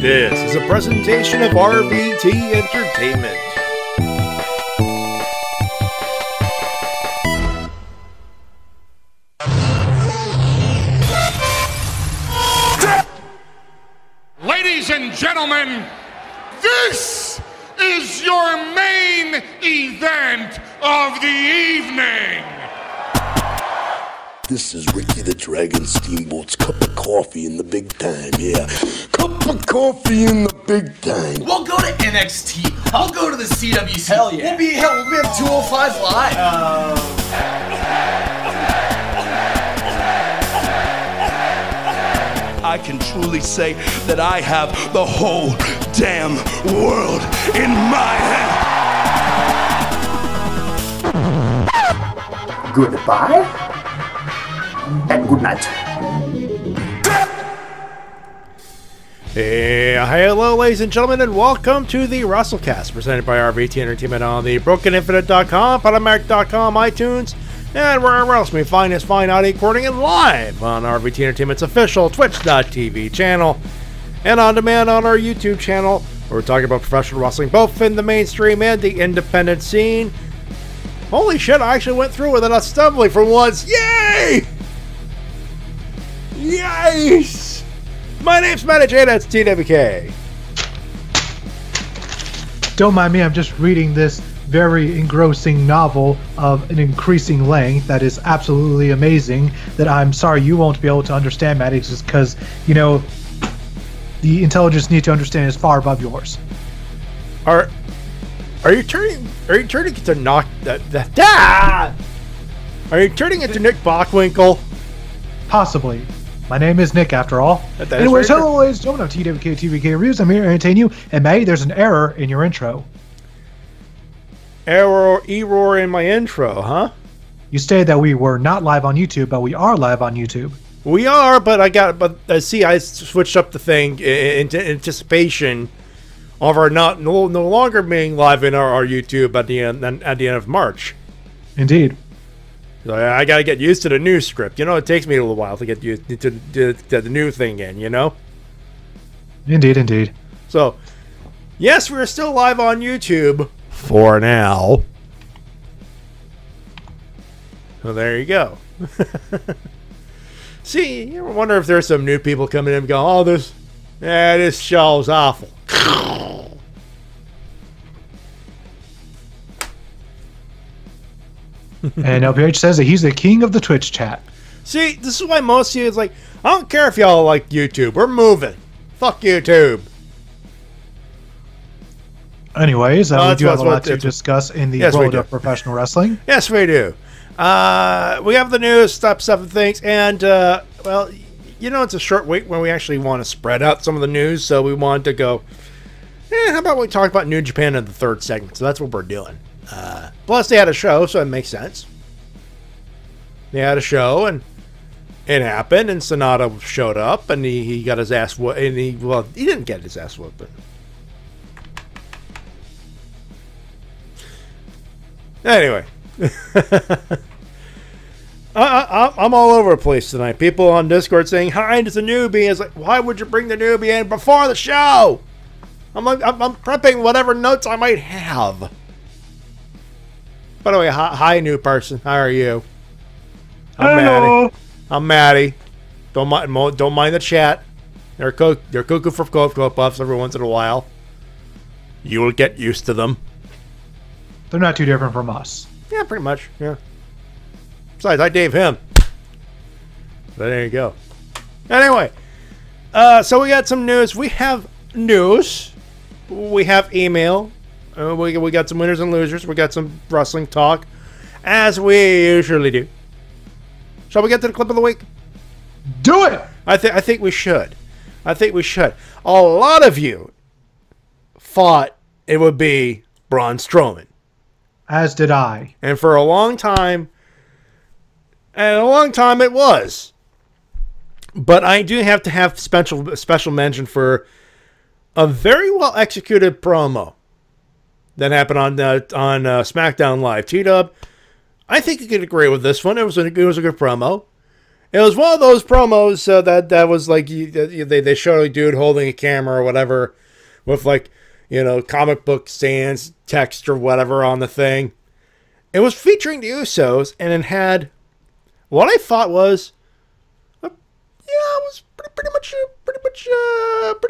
This is a presentation of RVT Entertainment. Ladies and gentlemen, this is your main event of the evening. This is Ricky the Dragon Steamboat's cup of coffee in the big time, yeah. Cup of coffee in the big time. We'll go to NXT. I'll go to the CWC. Hell yeah. We'll be at 205 Live. I can truly say that I have the whole damn world in my hand. Goodbye and good night. Hey, hello, ladies and gentlemen, and welcome to the Wrestle-Cast, presented by RVT Entertainment on the BrokenInfinite.com, Podomatic.com, iTunes, and wherever else we find this fine audio recording and live on RVT Entertainment's official Twitch.tv channel, and on demand on our YouTube channel, where we're talking about professional wrestling, both in the mainstream and the independent scene. Holy shit, I actually went through with it stumbly for once. Yay! Yes! My name's Matty Jay, that's TWK. Don't mind me, I'm just reading this very engrossing novel of an increasing length that is absolutely amazing, that I'm sorry you won't be able to understand, Matty, just because, you know, the intelligence need to understand is far above yours. Are you turning it to knock that Are you turning it to Nick Bockwinkel? Possibly. My name is Nick, after all. Anyways, hello, ladies and gentlemen of TWK TWK Reviews. I'm here to entertain you. And Matty, there's an error in your intro. Error in my intro, huh? You stated that we were not live on YouTube, but we are live on YouTube. We are, but I switched up the thing in anticipation of our no longer being live in our YouTube at the end of March. Indeed. So I gotta get used to the new script. You know, it takes me a little while to get used to the new thing in, you know? Indeed, indeed. So, yes, we're still live on YouTube for now. So there you go. See, you ever wonder if there's some new people coming in and go, oh, this show's awful. And LPH says that he's the king of the Twitch chat. See, this is why most of you is like, I don't care if y'all like YouTube. We're moving. Fuck YouTube. Anyways, we do have a lot to discuss in the world of professional wrestling. Yes, we do. We have the news, top 7 things, and, well, you know, it's a short week when we actually want to spread out some of the news, so we wanted to go, how about we talk about New Japan in the 3rd segment? So that's what we're doing. Plus, they had a show, so it makes sense. They had a show, and it happened, and Sonata showed up, and he got his ass whooped. And he didn't get his ass whooped, but anyway, I'm all over the place tonight. People on Discord saying, "Hi, it's a newbie." It's like, why would you bring the newbie in before the show? I'm prepping whatever notes I might have. By the way, hi, new person. How are you? Hello. I'm Matty. Don't mind the chat. They're cuckoo for Cocoa Puffs every once in a while. You will get used to them. They're not too different from us. Yeah, pretty much. Yeah. Besides, I gave him. But there you go. Anyway, so we got some news. We have news. We have email. We got some winners and losers. We got some wrestling talk, as we usually do. Shall we get to the clip of the week? Do it! I think we should. I think we should. A lot of you thought it would be Braun Strowman. As did I. And for a long time, it was. But I do have to have special mention for a very well executed promo that happened on SmackDown Live. T-Dub, I think you could agree with this one. It was a good promo. It was one of those promos that was like they showed a dude holding a camera or whatever with like, you know, comic book sans text or whatever on the thing. It was featuring the Usos, and it had what I thought was it was pretty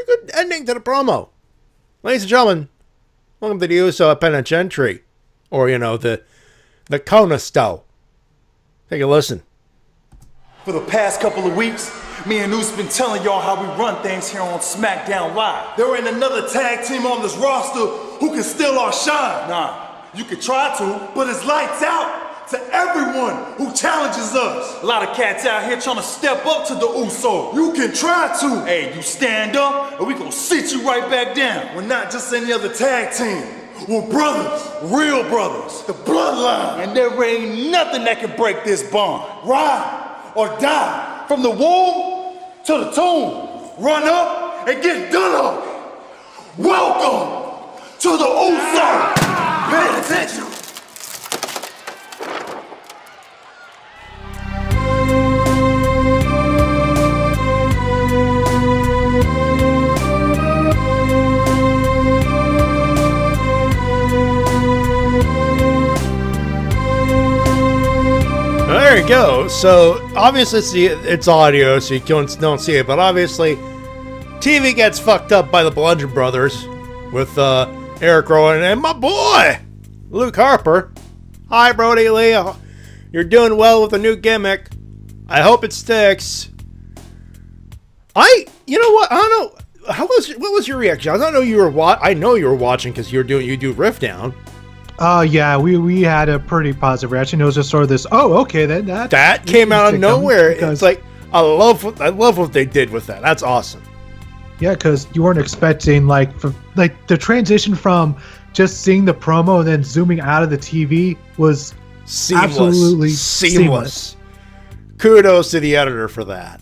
good ending to the promo. Ladies and gentlemen, welcome to the Uso Penitentiary, or you know the Kona style. Take a listen. For the past couple of weeks, me and Uso been telling y'all how we run things here on SmackDown Live. There ain't another tag team on this roster who can steal our shine. Nah, you can try to, but it's lights out to everyone who challenges us. A lot of cats out here trying to step up to the Uso. You can try to. Hey, you stand up, and we gonna sit you right back down. We're not just any other tag team. We're brothers, real brothers, the bloodline. And there ain't nothing that can break this bond. Ride or die, from the womb to the tomb. Run up and get done up. Welcome to the Uso. Pay attention. There you go. So obviously it's audio, so you don't see it. But obviously, TV gets fucked up by the Bludgeon Brothers with Eric Rowan and my boy Luke Harper. Hi, Brody Lee. You're doing well with the new gimmick. I hope it sticks. You know what? I don't know. What was your reaction? I don't know you were I know you were watching because you do Riff Down. Yeah, we had a pretty positive reaction. It was just sort of this, oh, okay, that came out of nowhere. It's like I love what they did with that. That's awesome. Yeah, because you weren't expecting like the transition from just seeing the promo and then zooming out of the TV was absolutely seamless. Kudos to the editor for that.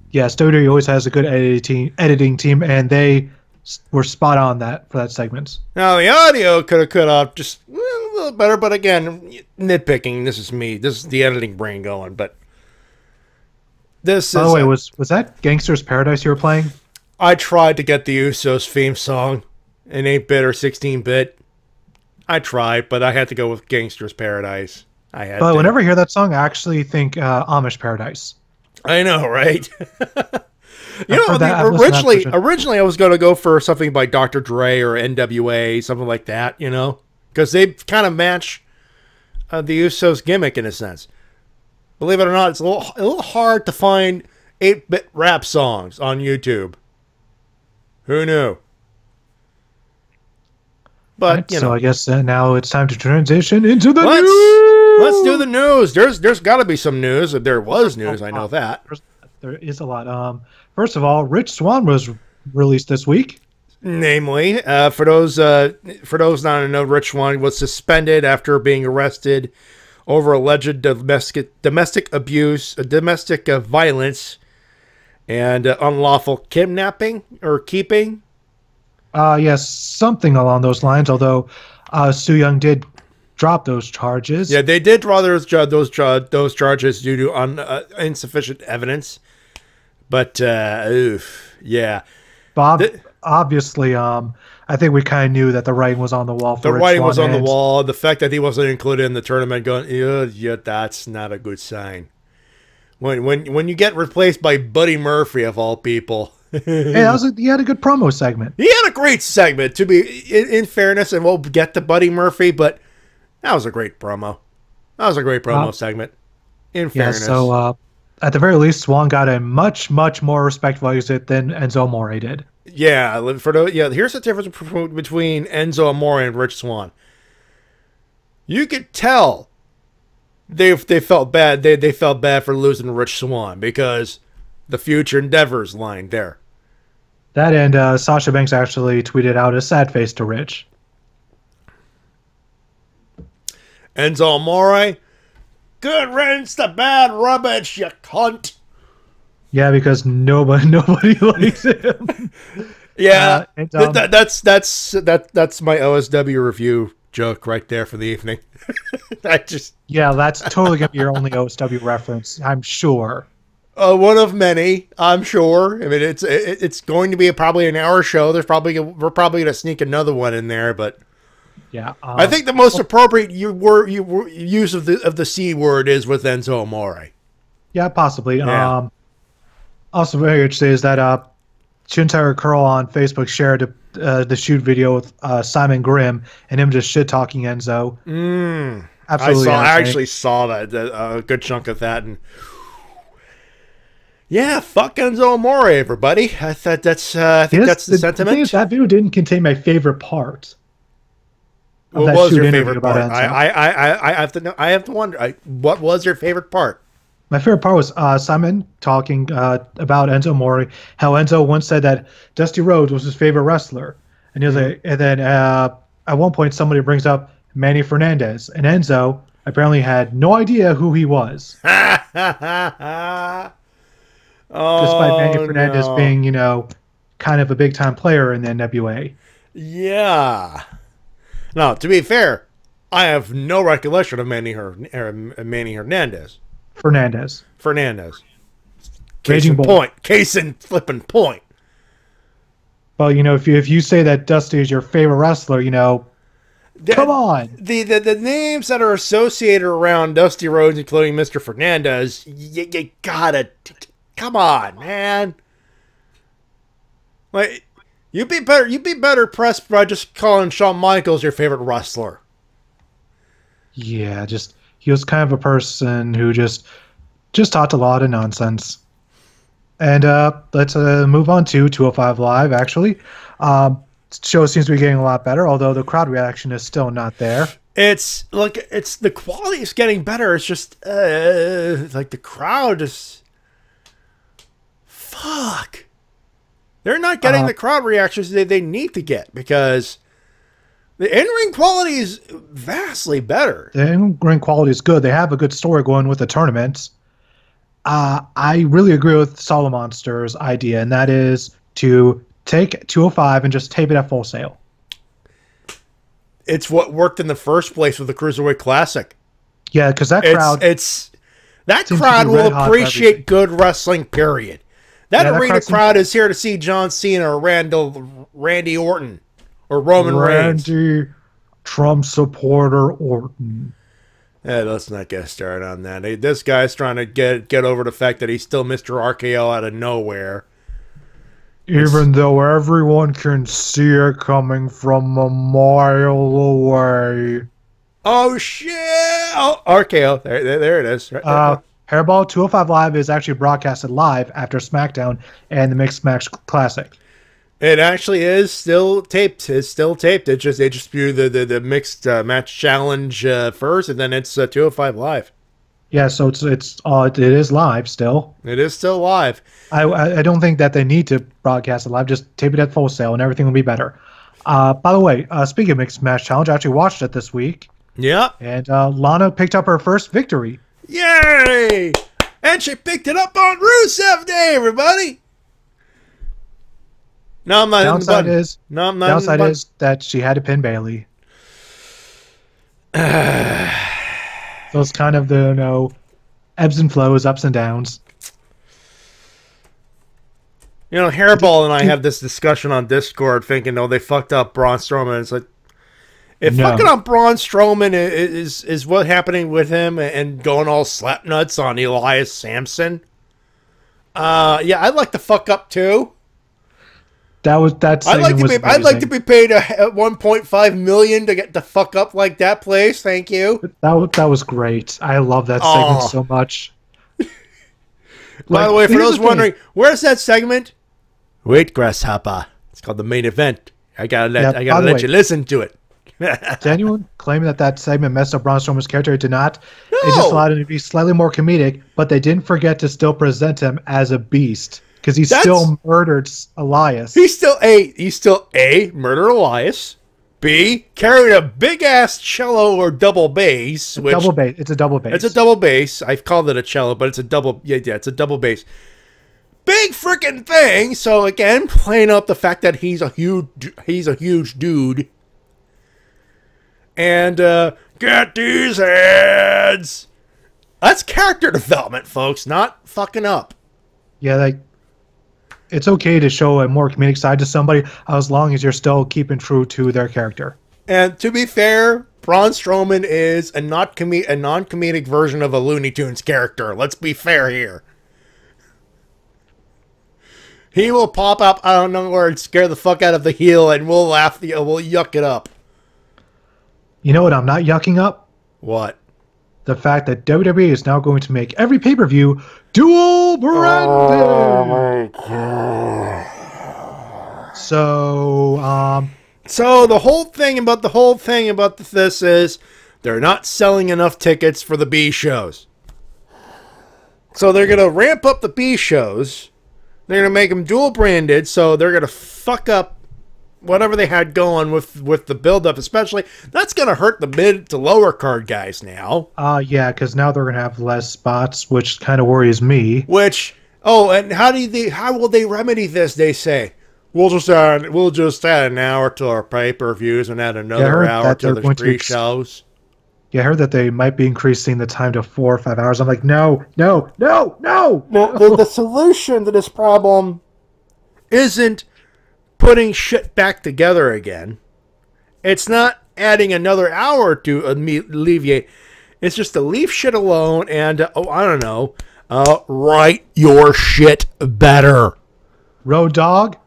Yes, WWE always has a good editing team, and they were spot on for that segment. Now the audio could have cut off just a little better, but again, nitpicking. This is me. This is the editing brain going. But this. By the way, was that Gangster's Paradise you were playing? I tried to get the Usos theme song in 8-bit or 16-bit. I tried, but I had to go with Gangster's Paradise. But whenever I hear that song, I actually think Amish Paradise. I know, right? You know, originally I was going to go for something by Dr. Dre or NWA, something like that, you know, because they kind of match the Usos gimmick in a sense. Believe it or not, it's a little hard to find 8-bit rap songs on YouTube. Who knew? But right, so I guess now it's time to transition into the news. Let's do the news. There's got to be some news. There was news, I know that. There is a lot. First of all, Rich Swann was released this week. Namely, for those not to know, Rich Swann was suspended after being arrested over alleged domestic abuse, domestic violence, and unlawful kidnapping or keeping. Yes, something along those lines. Although Su Yung did drop those charges. Yeah, they did draw those charges due to insufficient evidence. But yeah. Bob, obviously, I think we kind of knew that the writing was on the wall. The writing was on the wall. The fact that he wasn't included in the tournament, yeah, that's not a good sign. When you get replaced by Buddy Murphy of all people. Hey, he had a good promo segment. He had a great segment. To be in fairness, and we'll get to Buddy Murphy, but that was a great promo. That was a great promo segment. In fairness, so at the very least, Swann got a much more respectful exit than Enzo Amore did. Yeah, here's the difference between Enzo Amore and Rich Swann. You could tell they felt bad. They felt bad for losing Rich Swann because the future endeavors line there. That and Sasha Banks actually tweeted out a sad face to Rich. Enzo Amore, good riddance to bad rubbish, you cunt. Yeah, because nobody likes him. Yeah, that's my OSW review joke right there for the evening. I just Yeah, that's totally gonna be your only OSW reference, I'm sure. one of many, I'm sure. I mean, it's going to be probably an hour show. We're probably gonna sneak another one in there, but Yeah, I think the most appropriate use of the C word is with Enzo Amore. yeah, possibly. Yeah. Also very interesting is that Shintaro Curl on Facebook shared the shoot video with Simon Grimm and him just shit talking Enzo. Absolutely, I entertaining. actually saw that a good chunk of that, and yeah, fuck Enzo Amore, everybody. I think that's the sentiment. The thing is, that video didn't contain my favorite part. What was your favorite part? I have to know. I have to wonder. What was your favorite part? My favorite part was Simon talking about Enzo Amore, how Enzo once said that Dusty Rhodes was his favorite wrestler, and he was like, and then at one point somebody brings up Manny Fernandez, and Enzo apparently had no idea who he was, despite Manny Fernandez being, you know, kind of a big time player in the NWA. Yeah. Now, to be fair, I have no recollection of Manny Hernandez. Fernandez. Case in point. Case in flipping point. Well, you know, if you say that Dusty is your favorite wrestler, you know, come on. The names that are associated around Dusty Rhodes, including Mr. Fernandez, you gotta come on, man. Like, you'd be better pressed by just calling Shawn Michaels your favorite wrestler. Yeah, just he was kind of a person who just talked a lot of nonsense. And let's move on to 205 Live, actually. Show seems to be getting a lot better, although the crowd reaction is still not there. It's the quality is getting better. It's just like the crowd is fuck. They're not getting the crowd reactions they need to get, because the in-ring quality is vastly better. The in-ring quality is good. They have a good story going with the tournaments. I really agree with Solomonster's idea, and that is to take 205 and just tape it at Full Sail. It's what worked in the first place with the Cruiserweight Classic. Yeah, because that crowd... That crowd will appreciate good wrestling, period. That arena crowd is here to see John Cena or Randy Orton or Roman Reigns. Randy, Trump supporter Orton. Let's not get started on that. This guy's trying to get over the fact that he's still Mr. RKO out of nowhere. Even though everyone can see it coming from a mile away. Oh, shit! Oh, RKO. There it is. Right there. Hairball 205 Live is actually broadcasted live after SmackDown and the Mixed Match Classic. It actually is still taped. It's still taped. They just view the Mixed Match Challenge first, and then it's 205 Live. Yeah, so it is live still. It is still live. I don't think that they need to broadcast it live. Just tape it at Full Sail, and everything will be better. By the way, speaking of Mixed Match Challenge, I actually watched it this week. Yeah. And Lana picked up her first victory. Yay! And she picked it up on Rusev Day, everybody. No, I'm not. Downside is is that she had to pin Bailey. So it's kind of the ebbs and flows, ups and downs. Hairball and I have this discussion on Discord, thinking, they fucked up Braun Strowman. It's like, if fucking up Braun Strowman is what happening with him and going all slap nuts on Elias Sampson, yeah, I'd like to fuck up too. I'd like to be paid $1.5 million to get the fuck up like that place. Thank you. That was great. I love that segment so much. By the way, for those wondering, where's that segment? Wait, Grasshopper. It's called the main event. I gotta let you listen to it. Did anyone claim that segment messed up Braun Strowman's character? It did not. No. It just allowed him to be slightly more comedic, but they didn't forget to still present him as a beast. Because he still murdered Elias. He still A, murdered Elias. B, carried a big ass cello or double bass. Double bass. It's a double bass. It's a double bass. I've called it a cello, but it's a double. Yeah, it's a double bass. Big freaking thing. So again, playing up the fact that he's a huge dude. and get these heads. That's character development, folks, not fucking up. Yeah, like, it's okay to show a more comedic side to somebody as long as you're still keeping true to their character. And to be fair, Braun Strowman is a non-comedic version of a Looney Tunes character. Let's be fair here. He will pop up out of nowhere and scare the fuck out of the heel, and we'll laugh. We'll yuck it up. You know what I'm not yucking up? What? The fact that WWE is now going to make every pay-per-view dual branded. Oh my god. So the whole thing about this is they're not selling enough tickets for the B shows. So they're going to ramp up the B shows. They're going to make them dual branded, so they're going to fuck up whatever they had going with the build-up, especially. That's going to hurt the mid to lower card guys now. Yeah, because now they're going to have less spots, which kind of worries me. And how will they remedy this? They say, we'll just add an hour to our pay-per-views and add another hour to the pre-shows. Yeah, I heard that they might be increasing the time to 4 or 5 hours. I'm like, no. The solution to this problem isn't putting shit back together again. It's not adding another hour to alleviate. It's just to leave shit alone and, I don't know, write your shit better. Road Dogg?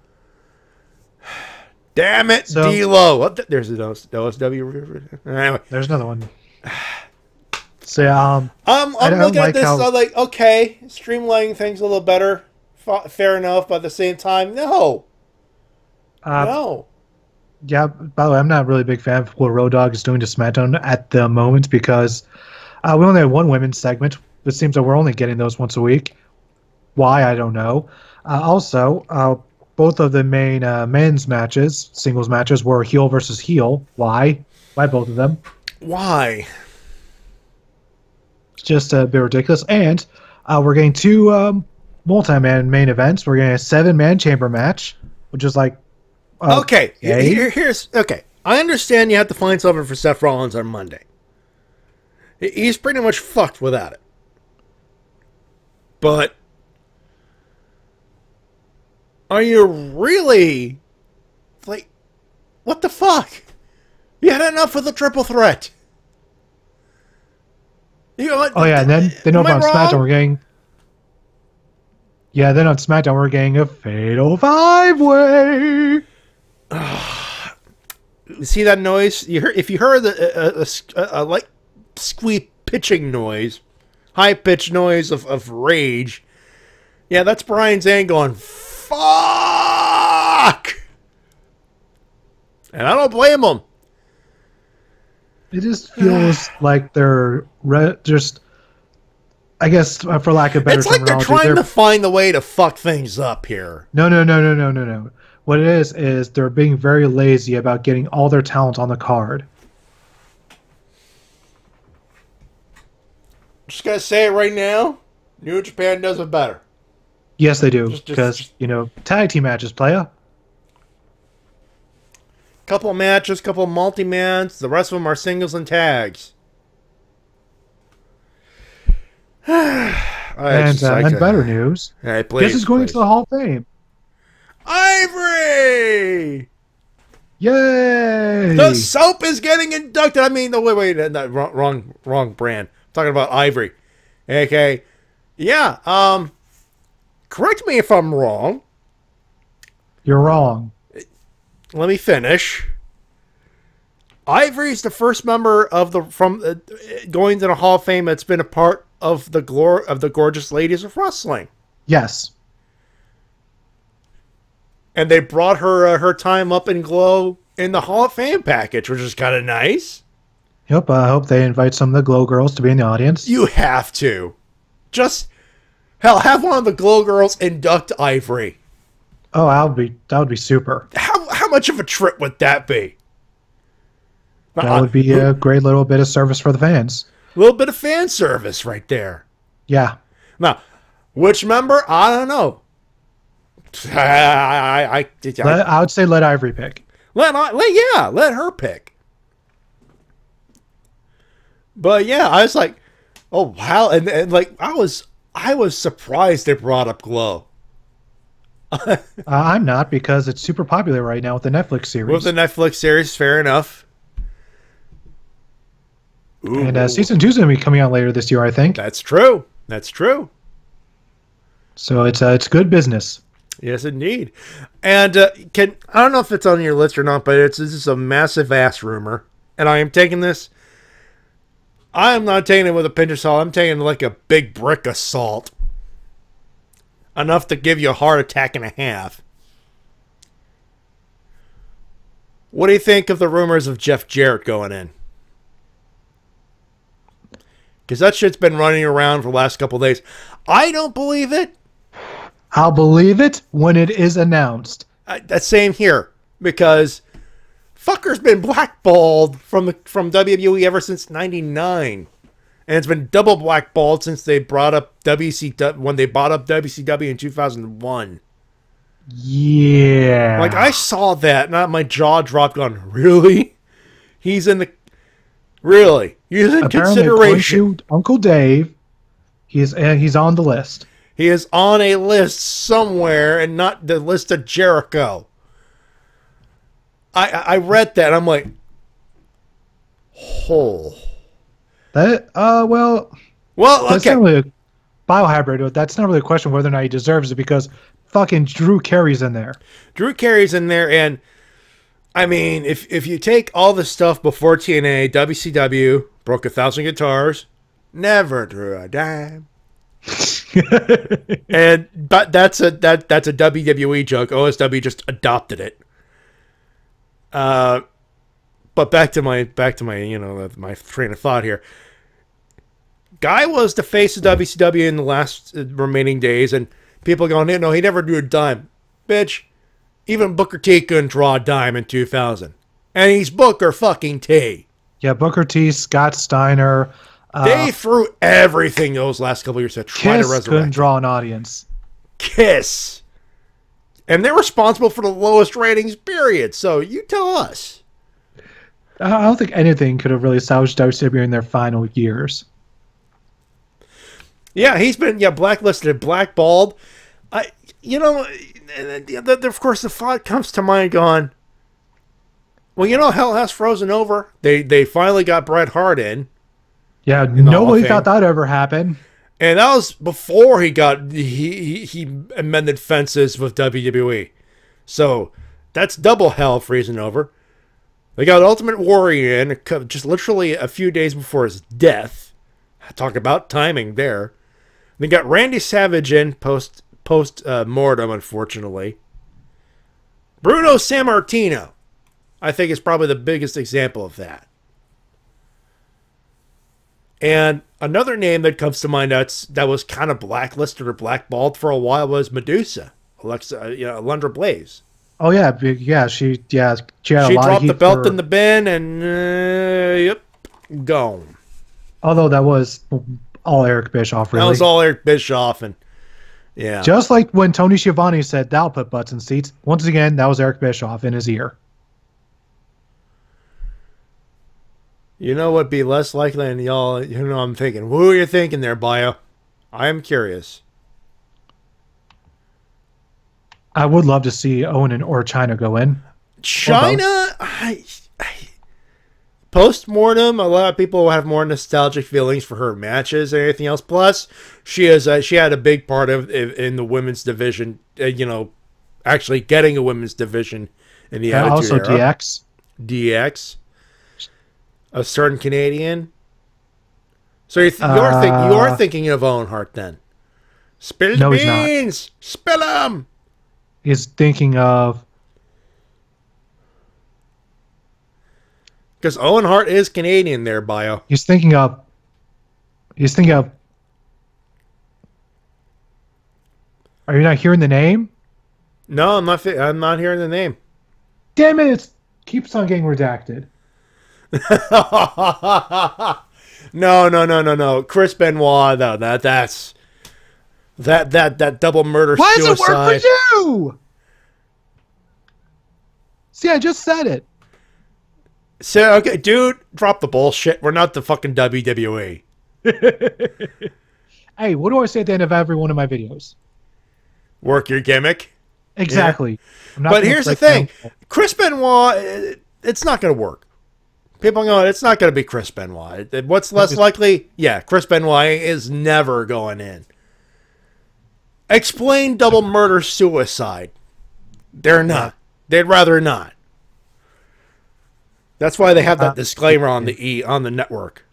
Damn it, D-Lo. There's an OSW. Anyway. There's another one. So, yeah, I'm looking at this, I'm like, okay, streamlining things a little better. Fair enough, but at the same time, no. No. Yeah, by the way, I'm not really a big fan of what Road Dogg is doing to SmackDown at the moment because we only have one women's segment. It seems that we're only getting those once a week. Why, I don't know. Also, both of the main men's matches, singles matches, were heel versus heel. Why? Why both of them? Why? It's just a bit ridiculous. And we're getting two multi-man main events. We're getting a 7-man chamber match, which is like... okay. Here's... Okay. I understand you have to find something for Seth Rollins on Monday. He's pretty much fucked without it. But... are you really... like... what the fuck? You had enough of the triple threat. And then over on SmackDown we're getting... yeah, then on SmackDown we're getting a Fatal 5-Way. See that noise? If you heard a like squeak pitching noise, high pitched noise of rage, yeah, that's Brian Zane going fuck, and I don't blame him. It just feels like they're just, I guess, for lack of better terminology, it's like they're trying to find a way to fuck things up here. No. What it is they're being very lazy about getting all their talent on the card. Just gonna say it right now, New Japan does it better. Yes, they do, because, tag team matches, playa. Couple matches, couple multi-mans. The rest of them are singles and tags. And better news. Right, please, this is going to the Hall of Fame. Ivory! Yay! The soap is getting inducted. I mean, no, wait, no, wrong brand. I'm talking about Ivory. Okay. Yeah, correct me if I'm wrong. You're wrong. Let me finish. Ivory's the first member of going to the Hall of Fame that's been a part of the Gorgeous Ladies of Wrestling. Yes. And they brought her time up in Glow in the Hall of Fame package, which is kind of nice. Yep, I hope they invite some of the Glow girls to be in the audience. You have to. Just, hell, have one of the Glow girls induct Ivory. Oh, that would be super. How much of a trip would that be? That would be a great little bit of service for the fans. A little bit of fan service right there. Yeah. Now, which member? I don't know. I would say let Ivory pick. Let her pick. But yeah, I was like, oh wow, and like I was surprised they brought up Glow. I'm not, because it's super popular right now with the Netflix series. With the Netflix series, fair enough. Ooh. And season 2 is going to be coming out later this year, I think. That's true. That's true. So it's good business. Yes, indeed. And I don't know if it's on your list or not, but this is a massive ass rumor, and I am taking this. I am not taking it with a pinch of salt. I'm taking it like a big brick of salt, enough to give you a heart attack and a half. What do you think of the rumors of Jeff Jarrett going in? Because that shit's been running around for the last couple of days. I don't believe it. I'll believe it when it is announced. That's same here, because fucker's been blackballed from WWE ever since '99, and it's been double blackballed since they brought up WCW when they bought up WCW in 2001. Yeah, like I saw that, and my jaw dropped. On really, he's in consideration. Uncle Dave, he's on the list. He is on a list somewhere, and not the list of Jericho. I read that, and I'm like, oh. That, well, that's okay. not really a biohybrid. That's not really a question whether or not he deserves it, because fucking Drew Carey's in there. Drew Carey's in there, and I mean, if you take all the stuff before TNA, WCW, broke 1,000 guitars, never drew a dime. But that's a WWE joke. OSW just adopted it. But back to my my train of thought here. Guy was the face of WCW in the last remaining days, and people going, no, he never drew a dime. Bitch, even Booker T couldn't draw a dime in 2000, and he's Booker fucking T. Yeah, Booker T, Scott Steiner. They threw everything those last couple of years to try to resurrect. Couldn't draw an audience. Kiss. And they're responsible for the lowest ratings, period. So you tell us. I don't think anything could have really salvaged WCW in their final years. Yeah, he's been blacklisted, blackballed. Of course, the thought comes to mind going, well, hell has frozen over. They finally got Bret Hart in. Yeah, nobody thought that ever happened. And that was before he amended fences with WWE. So that's double hell freezing over. They got Ultimate Warrior in just literally a few days before his death. Talk about timing there. They got Randy Savage in post mortem, unfortunately. Bruno Sammartino, I think, is probably the biggest example of that. And another name that comes to mind that was kind of blacklisted or blackballed for a while was Medusa, Alundra Blaze. Oh yeah, she had a lot dropped of heat the belt in the bin, and gone. Although that was all Eric Bischoff, really. That was all Eric Bischoff, and yeah. Just like when Tony Schiavone said, "That'll put butts in seats." Once again, that was Eric Bischoff in his ear. You know what'd be less likely than y'all? I'm thinking. Who are you thinking there, Bio? I am curious. I would love to see Owen or China go in. China, post-mortem, a lot of people have more nostalgic feelings for her matches and anything else. Plus, she had a big part in the women's division. Actually getting a women's division in the Attitude also Era. DX. A certain Canadian. So you're thinking of Owen Hart then? Spill the beans! Spill them! He's thinking of... Because Owen Hart is Canadian there, Bio. He's thinking of... Are you not hearing the name? No, I'm not hearing the name. Damn it! It keeps on getting redacted. No. Chris Benoit, though. That's that double murder Why suicide. does it work for you? See, I just said it. So, okay, dude, drop the bullshit. We're not the fucking WWE. Hey, what do I say at the end of every one of my videos? Work your gimmick. Exactly. Yeah. I'm not But gonna here's the break thing. down- Chris Benoit, it's not going to work. People are going, it's not going to be Chris Benoit. What's less likely? Yeah, Chris Benoit is never going in. Explain double murder suicide. They're not. They'd rather not. That's why they have that disclaimer on the network.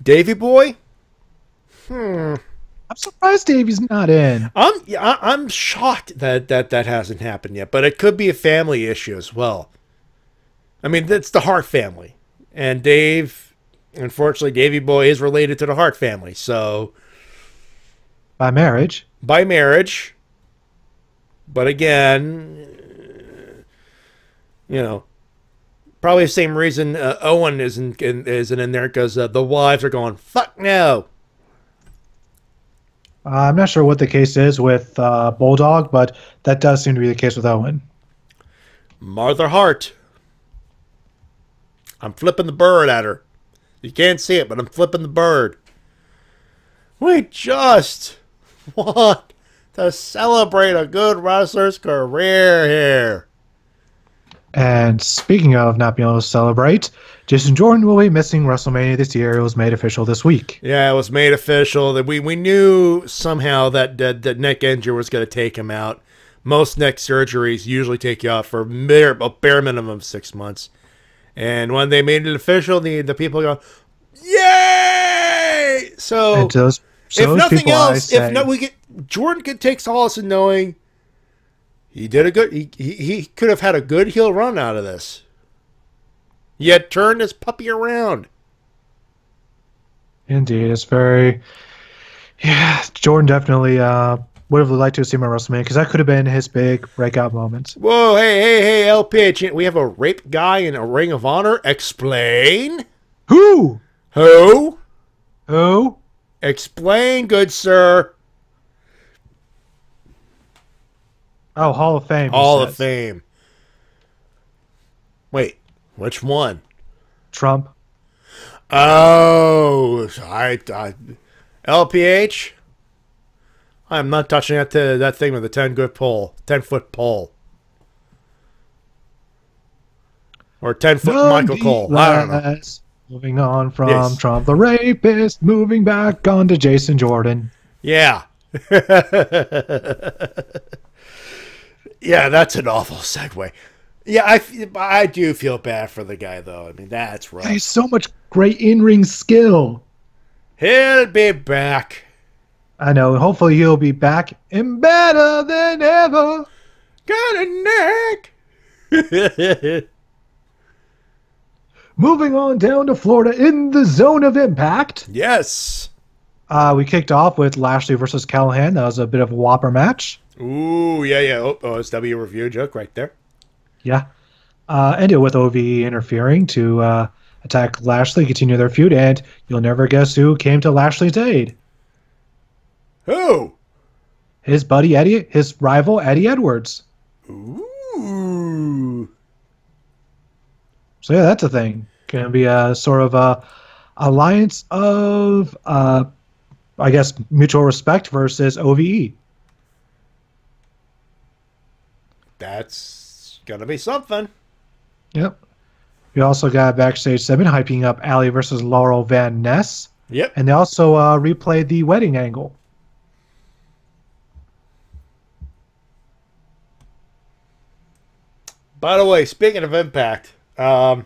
Davey Boy? I'm surprised Davey's not in. I'm shocked that hasn't happened yet, but it could be a family issue as well. I mean, it's the Hart family. And Dave, unfortunately, Davey Boy is related to the Hart family, so... By marriage. By marriage. But again, you know, probably the same reason Owen isn't in there, because the wives are going, fuck no. I'm not sure what the case is with Bulldog, but that does seem to be the case with Owen. Martha Hart. I'm flipping the bird at her. You can't see it, but I'm flipping the bird. We just want to celebrate a good wrestler's career here. And speaking of not being able to celebrate, Jason Jordan will be missing WrestleMania this year. It was made official this week. Yeah, it was made official that we knew somehow that neck injury was going to take him out. Most neck surgeries usually take you out for a bare minimum of 6 months. And when they made it official, the people go, yay! So, if nothing else, Jordan could take solace in knowing he did a good. He could have had a good heel run out of this. He had turned his puppy around. Indeed, it's very. Yeah, Jordan definitely would have liked to have seen him at WrestleMania, because that could have been his big breakout moment. Whoa, hey, LPH, we have a rape guy in a Ring of Honor. Explain. Who? Explain, good sir. Oh, Hall of Fame. Hall of Fame. Wait, which one? Trump. Oh, LPH. I'm not touching that thing with a 10-foot pole. Or 10-foot Michael Cole. I don't know. Moving on from Trump the rapist, moving back on to Jason Jordan. Yeah. Yeah, that's an awful segue. Yeah, I do feel bad for the guy, though. I mean, that's rough. He's so much great in-ring skill. He'll be back. I know. Hopefully he'll be back and better than ever. Got a neck. Moving on down to Florida in the Zone of Impact. Yes. We kicked off with Lashley versus Callahan. That was a bit of a whopper match. Ooh, yeah. Oh, it's W review joke right there. Yeah. Ended with OVE interfering to attack Lashley, continue their feud, and you'll never guess who came to Lashley's aid. Who? His buddy Eddie, his rival Eddie Edwards. Ooh. So yeah, that's a thing. Going to be a sort of a alliance of, I guess, mutual respect versus OVE. That's gonna be something. Yep. We also got a backstage segment hyping up Allie versus Laurel Van Ness. Yep. And they also replayed the wedding angle. By the way, speaking of Impact, so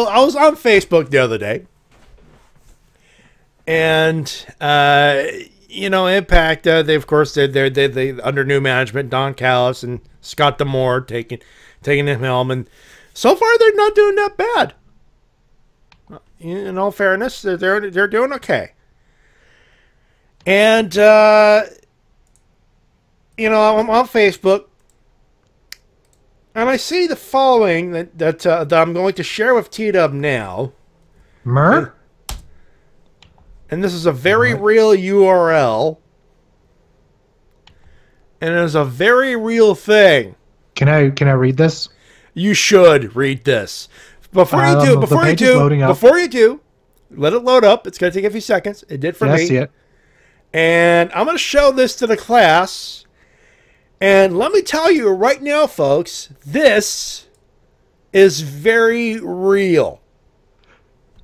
I was on Facebook the other day, and Impact. They of course they under new management, Don Callis and Scott D'Amore taking the helm, and so far they're not doing that bad. In all fairness, they're doing okay, and I'm on Facebook. And I see the following that I'm going to share with T-Dub now. Mer? And this is a very real URL. And it is a very real thing. Can I read this? You should read this. Before you do, let it load up. It's going to take a few seconds. It did for me. I see it. And I'm going to show this to the class. And let me tell you right now, folks, this is very real.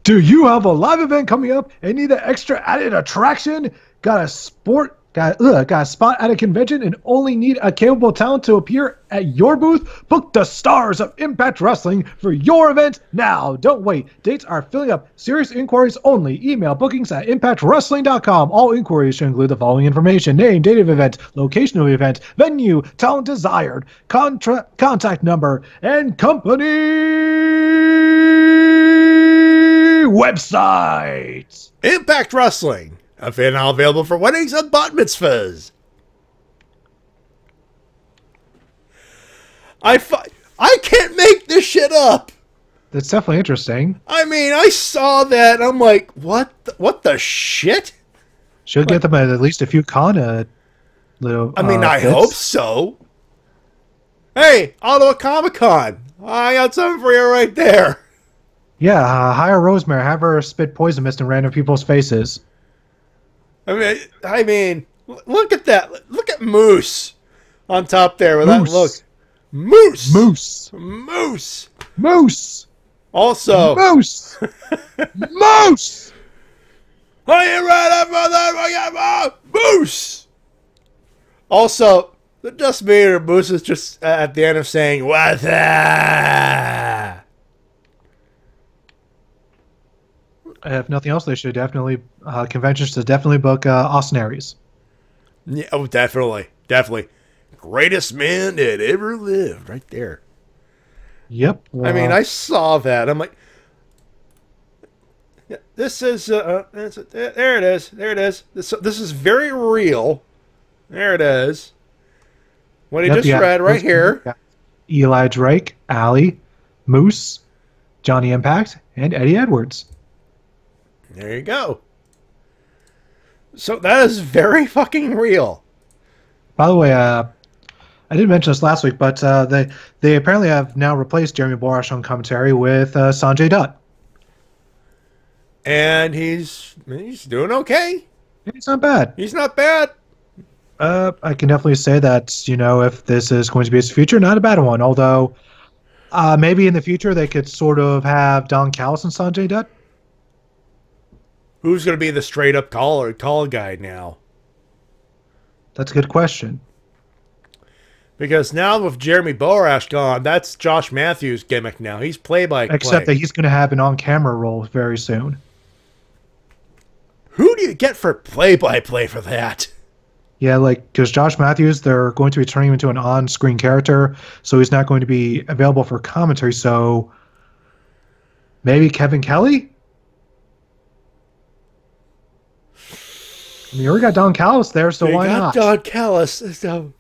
Do you have a live event coming up and need an extra added attraction? Got a spot at a convention and only need a capable talent to appear at your booth? Book the stars of Impact Wrestling for your event now. Don't wait. Dates are filling up. Serious inquiries only. Email bookings at impactwrestling.com. All inquiries should include the following information: name, date of event, location of event, venue, talent desired, contact number, and company website. Impact Wrestling. Event now available for weddings and bat mitzvahs. I can't make this shit up. That's definitely interesting. I mean, I saw that and I'm like, what the shit? Should get them at least a few little. I mean, I bits. hope so. Hey, Ottawa Comic-Con. I got something for you right there. Yeah, hire Rosemary, have her spit poison mist in random people's faces. I mean, look at that. Look at Moose on top there with that look. Moose. Moose. Moose. Moose. Also. Moose. Moose. Are you ready for that? Moose. Also, just me or Moose is just at the end of saying, "What's that?" If nothing else, they should definitely conventions to definitely book Austin Aries. Yeah, oh, definitely. Greatest man that ever lived, right there. Yep. I mean, I saw that. I'm like, this is there it is. There it is. This is very real. There it is. What he just read right here. Yeah. Eli Drake, Allie, Moose, Johnny Impact, and Eddie Edwards. There you go. So that is very fucking real. By the way, I didn't mention this last week, but they apparently have now replaced Jeremy Borash on commentary with Sanjay Dutt. And he's doing okay. He's not bad. He's not bad. I can definitely say that, if this is going to be his future, not a bad one. Although, maybe in the future they could sort of have Don Callis and Sanjay Dutt. Who's going to be the straight-up call guy now? That's a good question. Because now with Jeremy Borash gone, that's Josh Matthews' gimmick now. He's play-by-play. Except that he's going to have an on-camera role very soon. Who do you get for play-by-play for that? Yeah, because Josh Matthews, they're going to be turning him into an on-screen character, so he's not going to be available for commentary, so maybe Kevin Kelly? I mean, you already got Don Callis there, so why not? Don Callis. So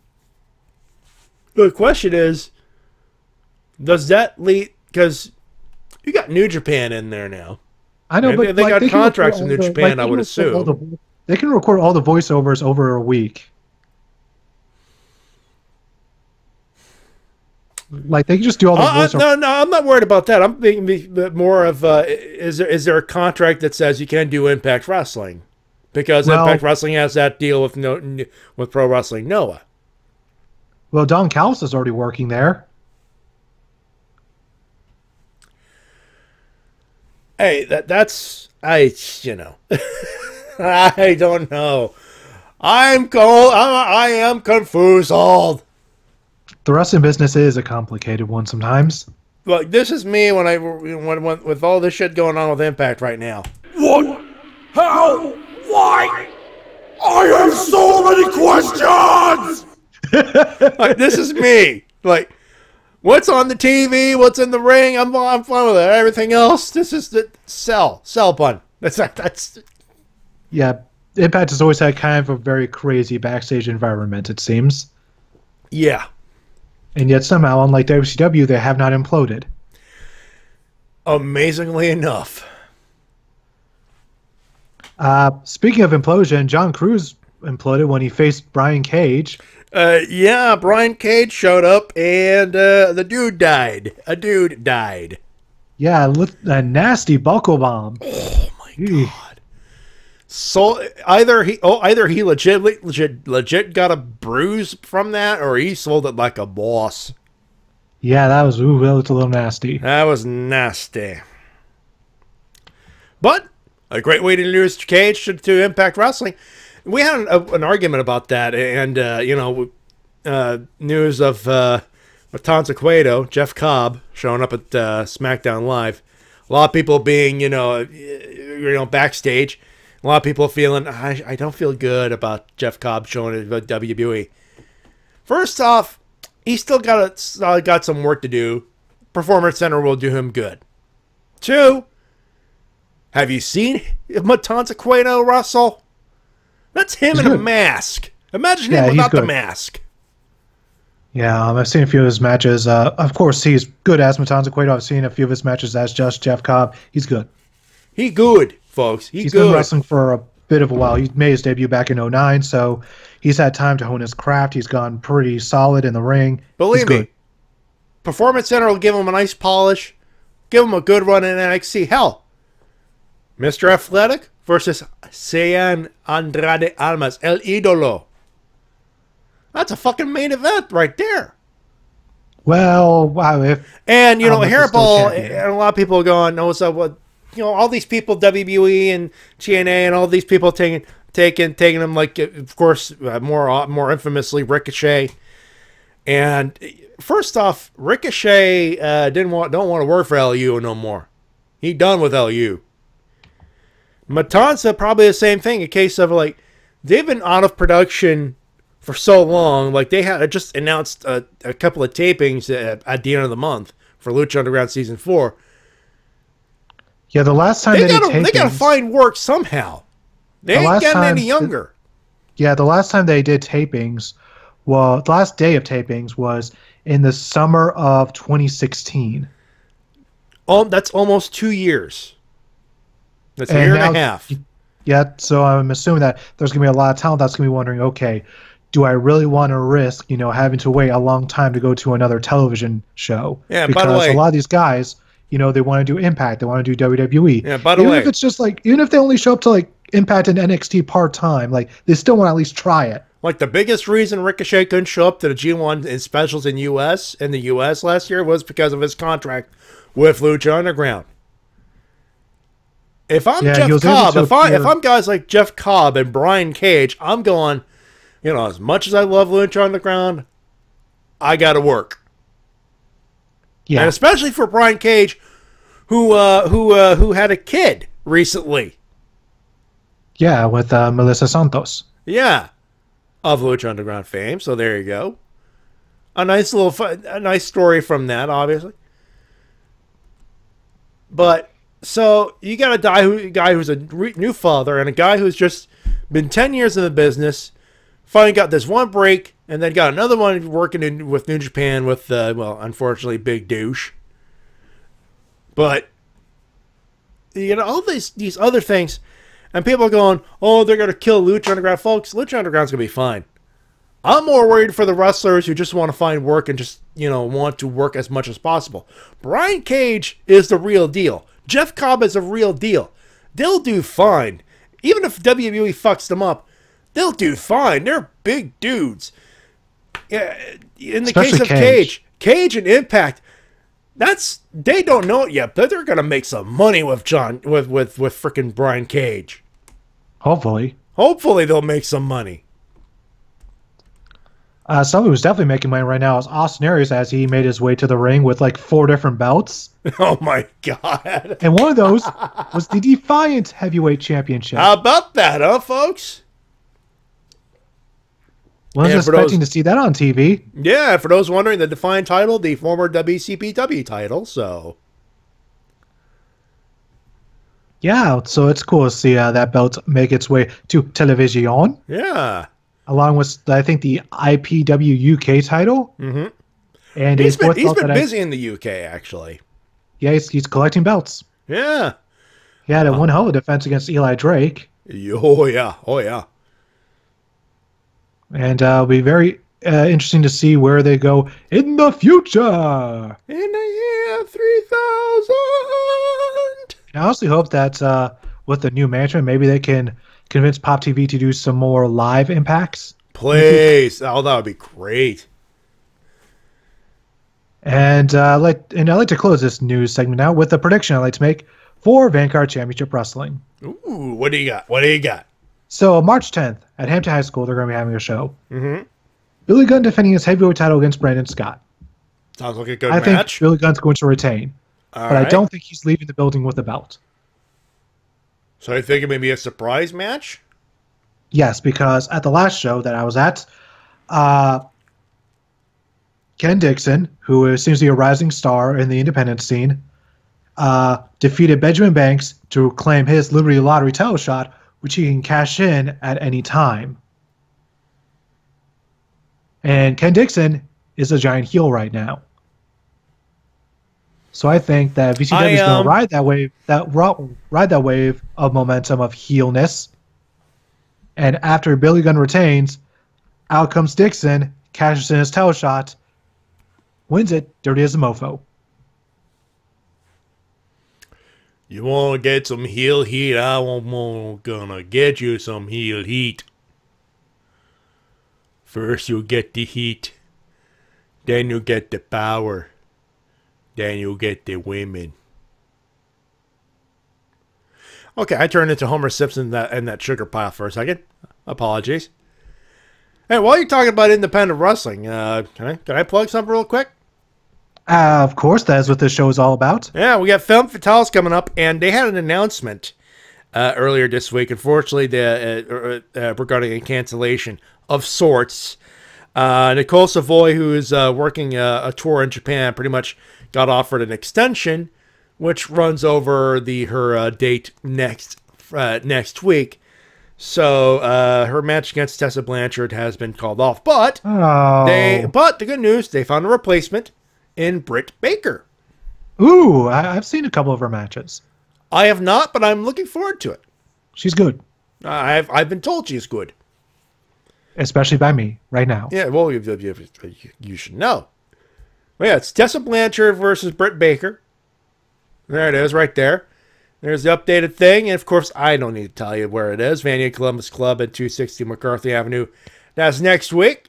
the question is, does that lead? Because you got New Japan in there now. I know, but they got contracts in New Japan, I would assume. They can record all the voiceovers over a week. They can just do all the voiceovers. No, I'm not worried about that. I'm thinking more of is there a contract that says you can do Impact Wrestling? Because Impact Wrestling has that deal with Pro Wrestling Noah. Well, Don Callis is already working there. Hey, that's I don't know. I am confused. The wrestling business is a complicated one sometimes. Look, this is me when with all this shit going on with Impact right now. What? How? Why? I have so many questions! This is me. What's on the TV? What's in the ring? I'm fine with it. Everything else, this is the sell bun. That's. Yeah, Impact has always had kind of a very crazy backstage environment, it seems. Yeah. And yet somehow, unlike WCW, they have not imploded. Amazingly enough. Speaking of implosion, John Cruz imploded when he faced Brian Cage. Yeah, Brian Cage showed up and the dude died. A dude died. Yeah, a nasty buckle bomb. Oh my god! So either he legit got a bruise from that, or he sold it like a boss. Yeah, that was a little nasty. That was nasty. But a great way to introduce Cage to Impact Wrestling. We had an argument about that, and news of Matanza Cueto, Jeff Cobb, showing up at SmackDown Live. A lot of people being, backstage. A lot of people feeling, I don't feel good about Jeff Cobb showing at WWE. First off, he's still got some work to do. Performance Center will do him good. 2, have you seen Matanza Cueto wrestle? That's him in a mask. Imagine him without the mask. Yeah, I've seen a few of his matches. Of course, he's good as Matanza Cueto. I've seen a few of his matches as just Jeff Cobb. He's good. He good, folks. He's good. Been wrestling for a bit of a while. He made his debut back in 2009, so he's had time to hone his craft. He's gone pretty solid in the ring. Believe me, Performance Center will give him a nice polish, give him a good run in NXT. Hell, Mr. Athletic versus Cien Andrade Almas, El Idolo. That's a fucking main event right there. Well, wow. And, Hairball, and a lot of people are going, no, so what? All these people, WWE and TNA and all these people taking them, like, of course, more infamously, Ricochet. And first off, Ricochet don't want to work for LU no more. He done with LU. Matanza, probably the same thing. A case of, like, they've been out of production for so long. Like, they had just announced a couple of tapings at the end of the month for Lucha Underground Season 4. Yeah, the last time they gotta find work somehow. They ain't getting any younger. Yeah, the last time they did tapings, well, the last day of tapings was in the summer of 2016. Oh, that's almost 2 years. That's a year and a half. Yeah, so I'm assuming that there's going to be a lot of talent that's going to be wondering, okay, do I really want to risk, having to wait a long time to go to another television show? Yeah, because by the way, a lot of these guys, they want to do Impact, they want to do WWE. Yeah, by the way, even if it's just like, even if they only show up to like Impact and NXT part-time, like they still want to at least try it. Like the biggest reason Ricochet couldn't show up to the G1 in specials in the US last year was because of his contract with Lucha Underground. If I'm Jeff Cobb, if I'm guys like Jeff Cobb and Brian Cage, I'm going, as much as I love Lucha Underground, I got to work. Yeah, and especially for Brian Cage, who had a kid recently. Yeah, with Melissa Santos. Yeah, of Lucha Underground fame. So there you go. A nice story from that, obviously. But so you got a guy who's a new father and a guy who's just been 10 years in the business. Finally got this one break, and then got another one working with New Japan with, unfortunately, Big Douche. But, all these other things, and people are going, oh, they're going to kill Lucha Underground. Folks, Lucha Underground's going to be fine. I'm more worried for the wrestlers who just want to find work and just, want to work as much as possible. Brian Cage is the real deal. Jeff Cobb is a real deal. They'll do fine. Even if WWE fucks them up, they'll do fine. They're big dudes. In the case of Cage and Impact, they don't know it yet, but they're gonna make some money with freaking Brian Cage. Hopefully they'll make some money. Someone who's definitely making money right now is Austin Aries, as he made his way to the ring with like 4 different belts. Oh my god! And one of those was the Defiant Heavyweight Championship. How about that, huh, folks? Wasn't expecting to see that on TV. Yeah, for those wondering, the Defiant title, the former WCPW title, so. Yeah, so it's cool to see that belt make its way to television. Yeah. Along with, I think, the IPW UK title. Mm-hmm. And he's been busy in the UK, actually. Yeah, he's collecting belts. Yeah. He had one hell of a defense against Eli Drake. Oh, yeah. And it'll be very interesting to see where they go in the future. In the year 3000. I honestly hope that with the new management, maybe they can convince Pop TV to do some more live impacts. Please. Oh, that would be great. And I'd like to close this news segment now with a prediction I'd like to make for Vanguard Championship Wrestling. Ooh, what do you got? What do you got? So March 10th at Hampton High School, they're going to be having a show. Mm-hmm. Billy Gunn defending his heavyweight title against Brandon Scott. Sounds like a good I match. think Billy Gunn's going to retain, All but right. I don't think he's leaving the building with a belt. So I think it may be a surprise match? Yes, because at the last show that I was at, Ken Dixon, who seems to be a rising star in the independent scene, defeated Benjamin Banks to claim his Liberty Lottery title shot, which he can cash in at any time. And Ken Dixon is a giant heel right now. So I think that VCW is going to ride that wave of momentum of heelness. And after Billy Gunn retains, out comes Dixon, cashes in his title shot, wins it, dirty as a mofo. You want to get some heel heat? I'm gonna get you some heel heat. First you'll get the heat. Then you'll get the power. Then you'll get the women. Okay, I turned into Homer Simpson and that sugar pile for a second. Apologies. Hey, while you're talking about independent wrestling, can I plug something real quick? Of course, that is what this show is all about. Yeah, we got Film Fatales coming up, and they had an announcement earlier this week. Unfortunately, regarding a cancellation of sorts. Nicole Savoy, who is working a tour in Japan, pretty much got offered an extension, which runs over her date next week. So her match against Tessa Blanchard has been called off, but the good news, they found a replacement in Britt Baker. Ooh, I've seen a couple of her matches. I have not, but I'm looking forward to it. She's good. I've been told she's good. Especially by me, right now. Yeah, well, you should know. Well, yeah, it's Tessa Blanchard versus Britt Baker. There it is, right there. There's the updated thing, and of course, I don't need to tell you where it is. Vania Columbus Club at 260 McCarthy Avenue. That's next week.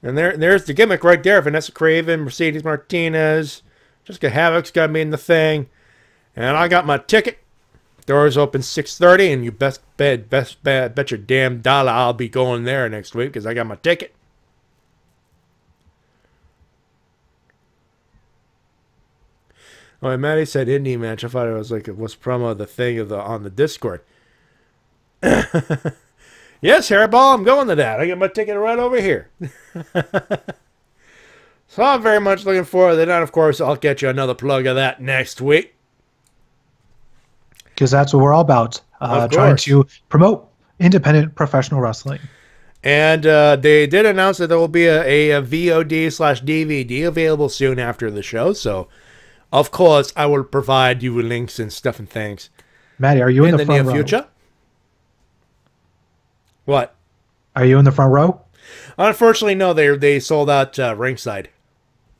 And there's the gimmick right there. Vanessa Craven, Mercedes Martinez, Jessica Havoc's got me in the thing. And I got my ticket. Doors open 6:30, and you bet your damn dollar I'll be going there next week because I got my ticket. Oh, and Matty said indie match. I thought it was like it was promo of the thing on the Discord. Yes, Hairball, I'm going to that. I got my ticket right over here. So I'm very much looking forward to that. And of course, I'll get you another plug of that next week. Because that's what we're all about. Trying to promote independent professional wrestling. And they did announce that there will be a VOD/DVD available soon after the show. So, of course, I will provide you with links and stuff and things. Matty, are you in the front near row? Future? What? Are you in the front row? Unfortunately, no. They sold out ringside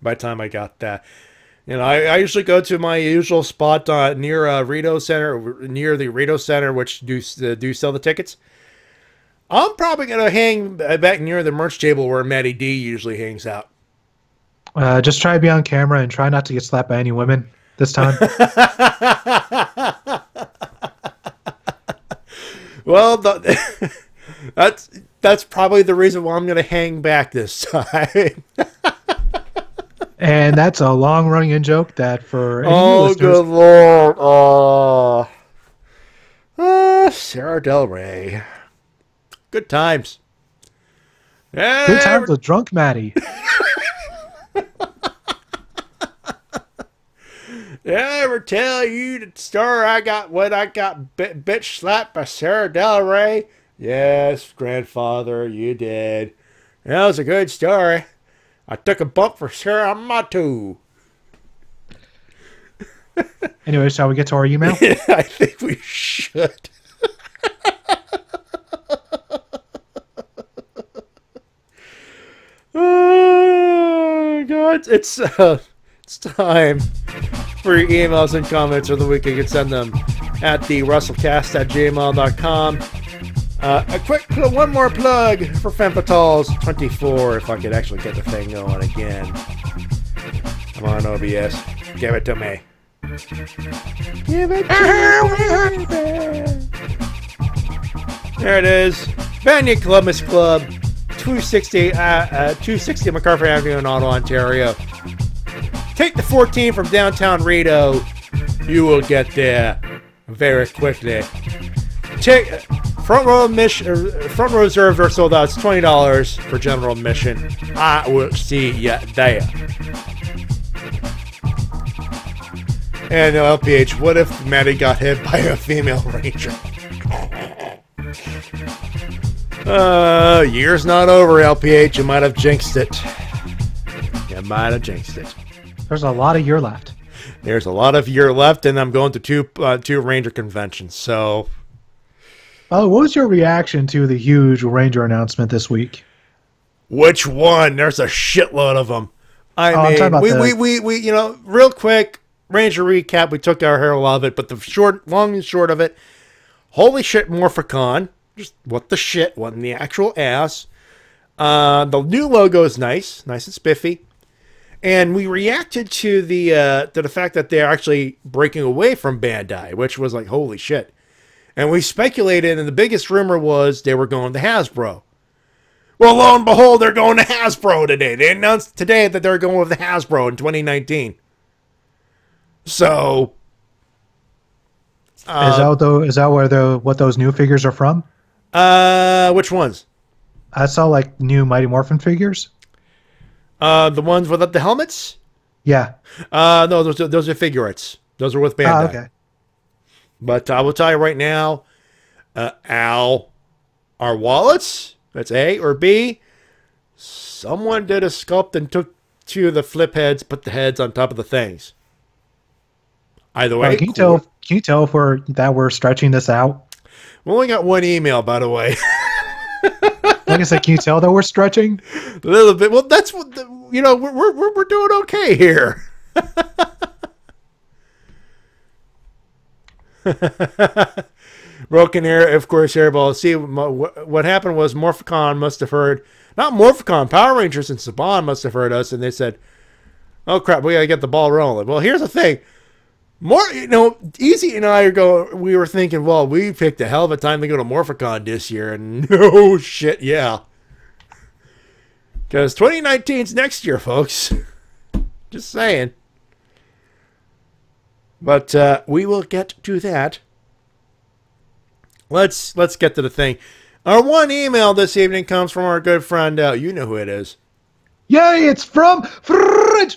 by the time I got that. You know, I usually go to my usual spot near Rito Center, near the Rito Center, which do sell the tickets. I'm probably gonna hang back near the merch table where Matty D usually hangs out. Just try to be on camera and try not to get slapped by any women this time. Well, that's probably the reason why I'm gonna hang back this time. And that's a long-running in joke that for any new Oh, listeners, good Lord. Sarah Del Rey. Good times. Yeah, good times with drunk Matty. Did I ever tell you the story I got when I got bitch slapped by Sarah Del Rey? Yes, grandfather, you did. That was a good story. I took a bump for Sarah Matu. Anyway, shall we get to our email? Yeah, I think we should. it's time for your emails and comments of the week. You can send them at the Wrestle-Cast@gmail.com. A quick one more plug for Femfatals 24, if I could actually get the thing going again. Come on, OBS. Give it to me. Give it to me. There it is. Banya Columbus Club, 260 MacArthur Avenue in Ottawa, Ontario. Take the 14 from downtown Rideau. You will get there very quickly. Front row reserves are sold out. It's $20 for general admission. I will see you there. And LPH, what if Matty got hit by a female ranger? Year's not over, LPH. You might have jinxed it. You might have jinxed it. There's a lot of year left. There's a lot of year left, and I'm going to two Ranger conventions, so... Oh, what was your reaction to the huge Ranger announcement this week? Which one? There's a shitload of them. I mean, we you know, real quick, Ranger recap, we took our hair a lot of it, but the long and short of it, holy shit, Morphicon. Just what the shit, what in the actual ass. The new logo is nice and spiffy. And we reacted to the fact that they're actually breaking away from Bandai, which was like, holy shit. And we speculated, and the biggest rumor was they were going to Hasbro. Well, lo and behold, they're going to Hasbro today. They announced today that they're going with the Hasbro in 2019. So, is that what those new figures are from? Which ones? I saw like new Mighty Morphin figures. The ones without the helmets? Yeah. No, those are figure arts. Those are with Bandai. Okay. But I will tell you right now, our wallets, that's A, or B, someone did a sculpt and took two of the flip heads, put the heads on top of the things. Either way. Can you tell if we're stretching this out? We only got one email, by the way. Like I said, can you tell that we're stretching? A little bit. Well, that's what we're doing okay here. Broken Air, of course, Airball. See, what happened was Morphicon must have heard, not Morphicon, Power Rangers and Saban must have heard us, and they said, "Oh crap, we gotta get the ball rolling." Well, here's the thing. Easy and I we were thinking, well, we picked a hell of a time to go to Morphicon this year, and no shit, yeah. Because 2019's next year, folks. Just saying. But we will get to that. Let's get to the thing. Our one email this evening comes from our good friend, you know who it is. Yay, it's from Fridge.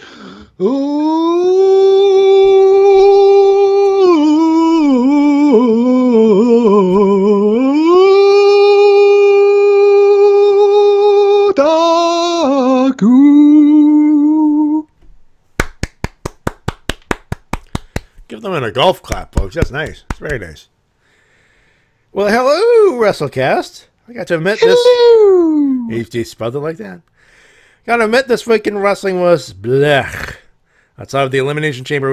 Give them a golf clap, folks. That's nice. It's very nice. Well, hello, Wrestle-Cast. I got to admit this. You spelled it like that. Got to admit this week in wrestling was blech. Outside of the Elimination Chamber,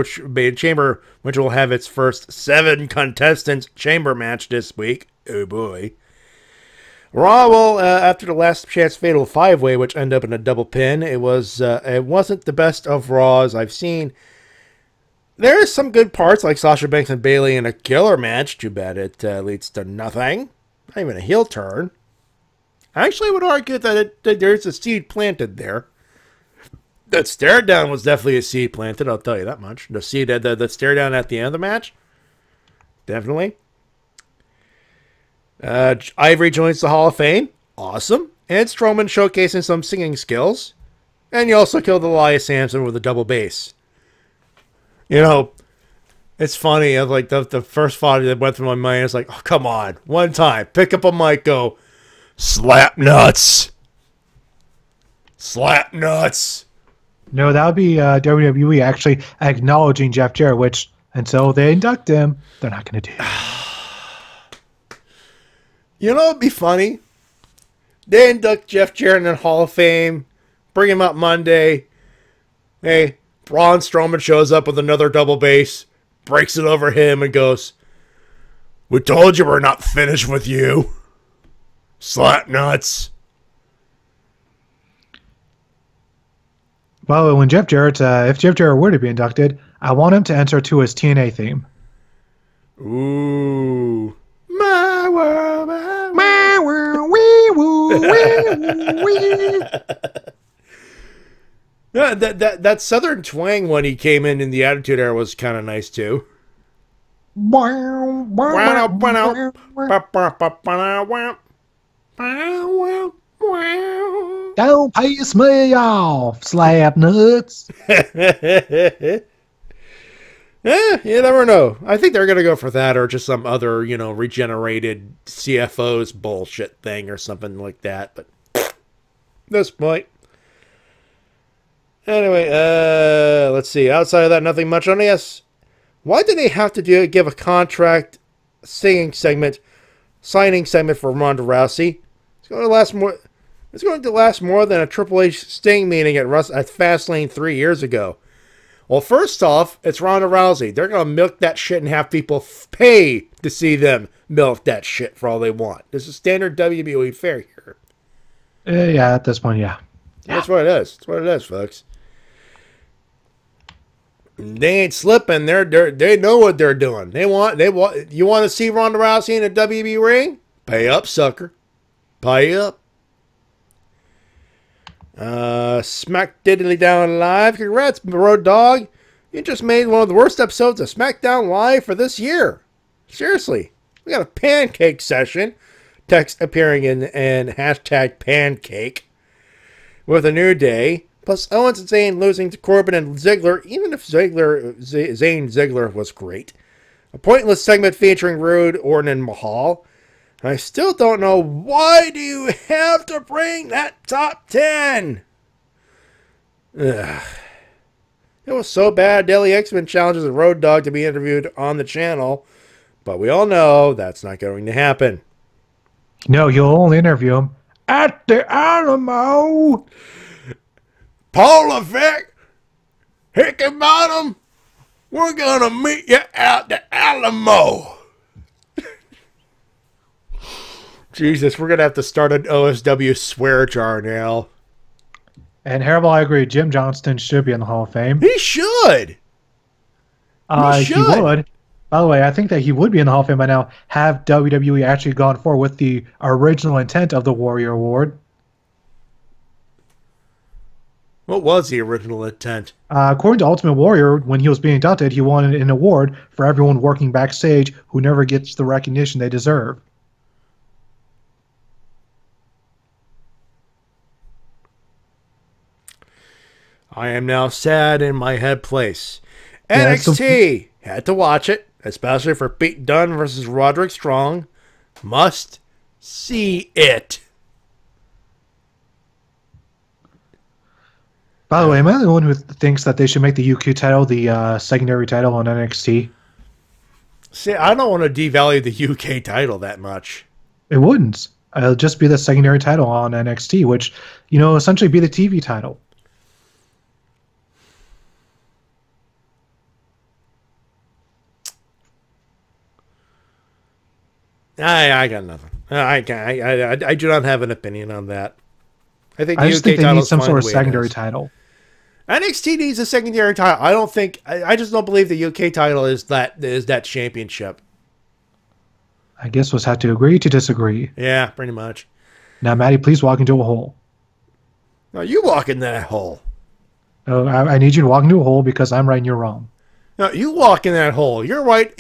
which will have its first 7 contestants chamber match this week. Oh boy. Raw, well, after the last chance fatal 5-way, which ended up in a double pin, it wasn't the best of Raws I've seen. There's some good parts, like Sasha Banks and Bayley in a killer match. Too bad it leads to nothing. Not even a heel turn. I actually would argue that there's a seed planted there. That stare down was definitely a seed planted, I'll tell you that much. The seed, the stare down at the end of the match. Definitely. Ivory joins the Hall of Fame. Awesome. And Strowman showcasing some singing skills. And you also killed Elias Sampson with a double bass. You know, it's funny. Like the first thought that went through my mind is like, oh, come on. One time. Pick up a mic, go, slap nuts. Slap nuts. No, that would be WWE actually acknowledging Jeff Jarrett, which until they induct him, they're not going to do. You know, it'd be funny. They induct Jeff Jarrett in the Hall of Fame, bring him up Monday. Hey, Braun Strowman shows up with another double base, breaks it over him, and goes, "We told you we're not finished with you. Slap nuts." Well, when Jeff Jarrett, if Jeff Jarrett were to be inducted, I want him to enter to his TNA theme. Ooh. My world, My world, wee woo, wee wee. Yeah, that Southern twang when he came in the Attitude Era was kind of nice too. Don't piss me off, slap nuts. You never know. I think they're going to go for that or just some other, regenerated CFO's bullshit thing or something like that. But this point. Anyway, let's see. Outside of that, nothing much on this. Why did they have to give a contract signing segment for Ronda Rousey? It's going to last more than a Triple H Sting meeting at Fastlane 3 years ago. Well, first off, it's Ronda Rousey. They're going to milk that shit and have people pay to see them milk that shit for all they want. This is standard WWE fare here. Yeah, at this point, yeah. That's what it is. That's what it is, folks. They ain't slipping. They know what they're doing. You want to see Ronda Rousey in a WWE ring? Pay up, sucker. Pay up. Smack Diddly Down Live. Congrats, Road Dog. You just made one of the worst episodes of SmackDown Live for this year. Seriously. We got a pancake session. Text appearing in hashtag pancake. With a New Day. Plus Owens and Zayn losing to Corbin and Ziggler, even if Zayn Ziggler was great. A pointless segment featuring Rude, Orton, and Mahal. And I still don't know why do you have to bring that top 10? Ugh. It was so bad, Daily X-Men challenges a Road Dogg to be interviewed on the channel. But we all know that's not going to happen. No, you'll only interview him at the Alamo. Paul Levesque, Hickenbottom, we're going to meet you at the Alamo. Jesus, we're going to have to start an OSW swear jar now. And Hairball, I agree. Jim Johnston should be in the Hall of Fame. He should. He would. By the way, I think that he would be in the Hall of Fame by now. Have WWE actually gone forward with the original intent of the Warrior Award? What was the original intent? According to Ultimate Warrior, when he was being inducted, he wanted an award for everyone working backstage who never gets the recognition they deserve. I am now sad in my head place. Yeah, NXT! Had to watch it, especially for Pete Dunne versus Roderick Strong. Must see it. By the way, am I the one who thinks that they should make the UK title the secondary title on NXT? See, I don't want to devalue the UK title that much. It wouldn't. It'll just be the secondary title on NXT, which, essentially be the TV title. I got nothing. I do not have an opinion on that. I think just think they need some sort of secondary title. NXT needs a secondary title. I just don't believe the UK title is that championship. I guess we'll have to agree to disagree. Yeah, pretty much. Now, Matty, please walk into a hole. No, you walk in that hole. Oh, I need you to walk into a hole because I'm right and you're wrong. No, you walk in that hole. You're right.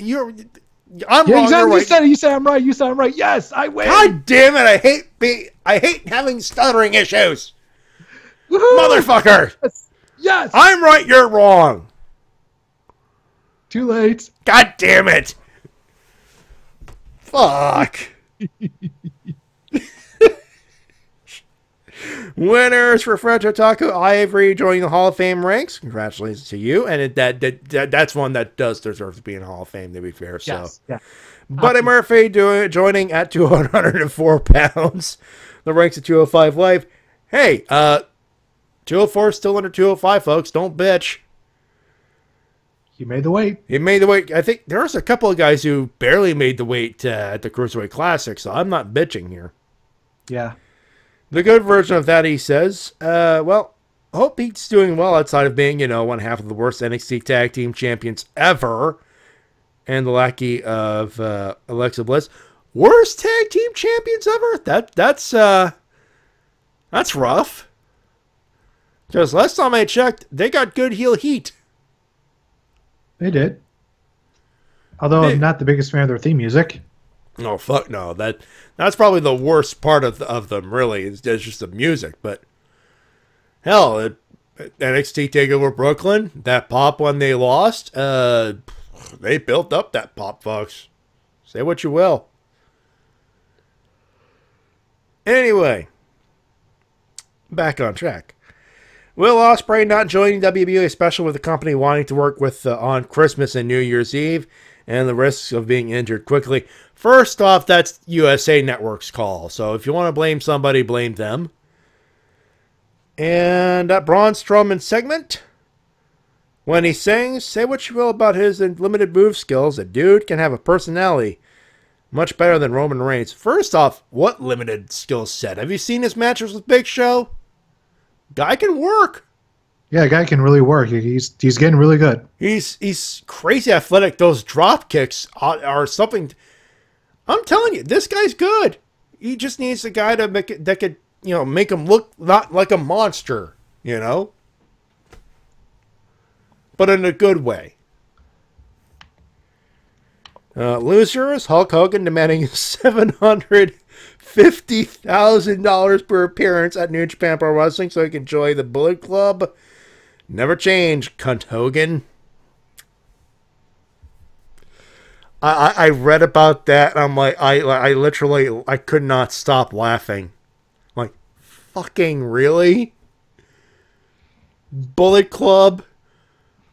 I'm yeah, wrong. Exactly. You're right. You said I'm right. You said I'm right. Yes, I win. God damn it! I hate having stuttering issues. Woo-hoo! Motherfucker. Yes. I'm right. You're wrong. Too late. God damn it. Fuck. Winners for Fred Taco Ivory joining the Hall of Fame ranks. Congratulations to you. And that's one that does deserve to be in the Hall of Fame, to be fair. Yes. So, Yeah. Buddy Murphy joining at 204 pounds. The ranks at 205 Live. Hey, 204 is still under 205, folks. Don't bitch. He made the weight. He made the weight. I think there's a couple of guys who barely made the weight at the Cruiserweight Classic, so I'm not bitching here. Yeah. The good version of that, he says, well, hope he's doing well outside of being, one half of the worst NXT Tag Team Champions ever and the lackey of Alexa Bliss. Worst Tag Team Champions ever? That's rough. Because last time I checked, they got good heel heat. They did. Although I'm not the biggest fan of their theme music. Oh, fuck no. That's probably the worst part of them, really. It's just the music. But, hell, NXT TakeOver Brooklyn, that pop when they lost, they built up that pop, folks. Say what you will. Anyway, back on track. Will Ospreay not joining WWE, especially with the company wanting to work with on Christmas and New Year's Eve, and the risks of being injured quickly. First off, that's USA Network's call. So if you want to blame somebody, blame them. And that Braun Strowman segment, when he sings, say what you will about his limited move skills, a dude can have a personality much better than Roman Reigns. First off, what limited skill set? Have you seen his matches with Big Show? Guy can work. Yeah, guy can really work. He's getting really good. He's crazy athletic. Those drop kicks are something. I'm telling you, this guy's good. He just needs a guy to make him look not like a monster, but in a good way. Losers, Hulk Hogan demanding $750,000 per appearance at New Japan Pro Wrestling so he can join the Bullet Club. Never change, cunt Hogan. I read about that, and I'm like, I literally could not stop laughing. I'm like, fucking really? Bullet Club?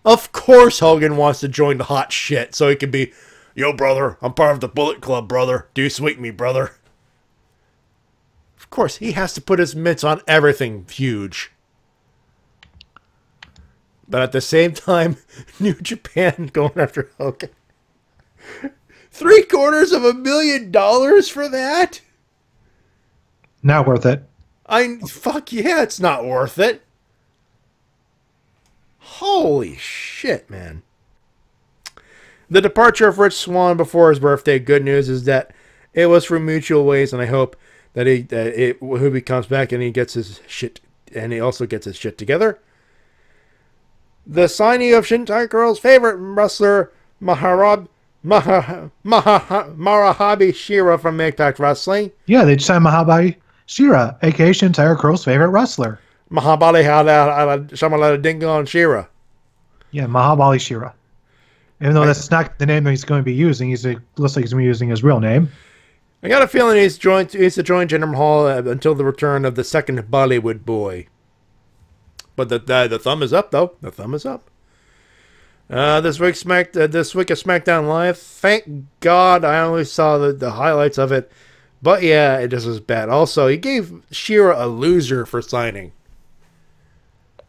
Of course Hogan wants to join the hot shit so he can be, yo, brother, I'm part of the Bullet Club, brother. Do sweet me, brother. Of course, he has to put his mitts on everything huge. But at the same time, New Japan going after Hogan. $750,000 for that? Not worth it. Fuck yeah, it's not worth it. Holy shit, man. The departure of Rich Swann before his birthday. Good news is that it was for mutual ways, and I hope that he comes back and he gets his shit, and he also gets his shit together. The signing of Shintai Girl's favorite wrestler, Marahabi Shira from Impact Wrestling. Yeah, they signed Mahabali Shira, aka Shintai Girl's favorite wrestler. Mahabali Shamalada Dingo and Shira. Yeah, Mahabali Shira. Even though that's not the name he's going to be using, looks like he's going to be using his real name. I got a feeling he's to join Jinder Mahal until the return of the second Bollywood boy. But the thumb is up, though. The thumb is up. This week of SmackDown Live, thank God I only saw the highlights of it. But yeah, it just was bad. Also, he gave Shira a loser for signing.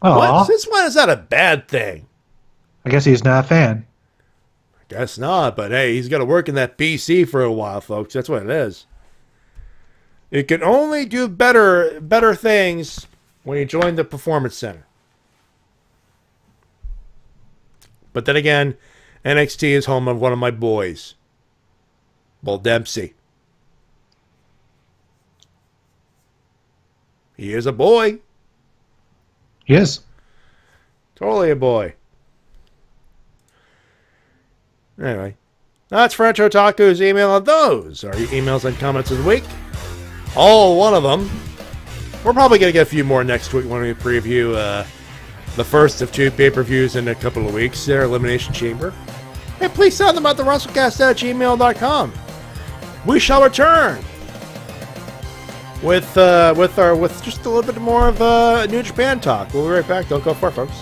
Since when is that a bad thing? I guess he's not a fan. Guess not, but hey, he's got to work in that PC for a while, folks. That's what it is. You can only do better things when you join the Performance Center. But then again, NXT is home of one of my boys, Bull Dempsey. He is a boy. He is. Totally a boy. Anyway, that's French Otaku's email, and those are your emails and comments of the week. All one of them. We're probably going to get a few more next week when we preview the first of two pay-per-views in a couple of weeks, their Elimination Chamber. Hey, please send them at the Wrestle-Cast@gmail.com. We shall return with just a little bit more of New Japan talk. We'll be right back. Don't go far, folks.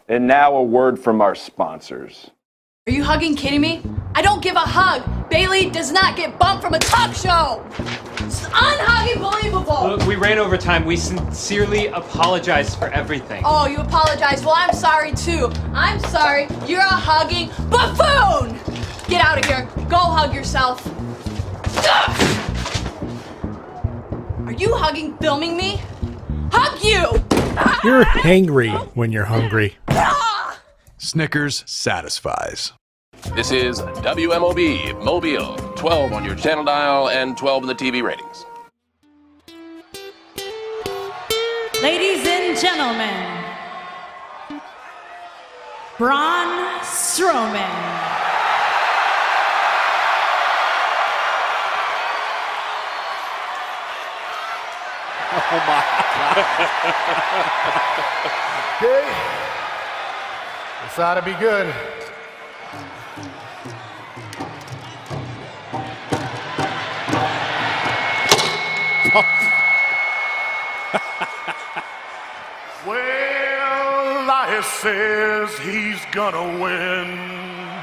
And now a word from our sponsors. Are you hugging kidding me? I don't give a hug. Bailey does not get bumped from a talk show. It's unhugging-believable. Look, we ran over time. We sincerely apologize for everything. Oh, you apologize? Well, I'm sorry too. I'm sorry. You're a hugging buffoon. Get out of here. Go hug yourself. Ugh! Are you hugging, filming me? Hug you! You're hangry when you're hungry. Snickers satisfies. This is WMOB Mobile, 12 on your channel dial and 12 in the TV ratings. Ladies and gentlemen, Braun Strowman. Oh my God. Okay. This ought to be good. Well, Elias says he's gonna win,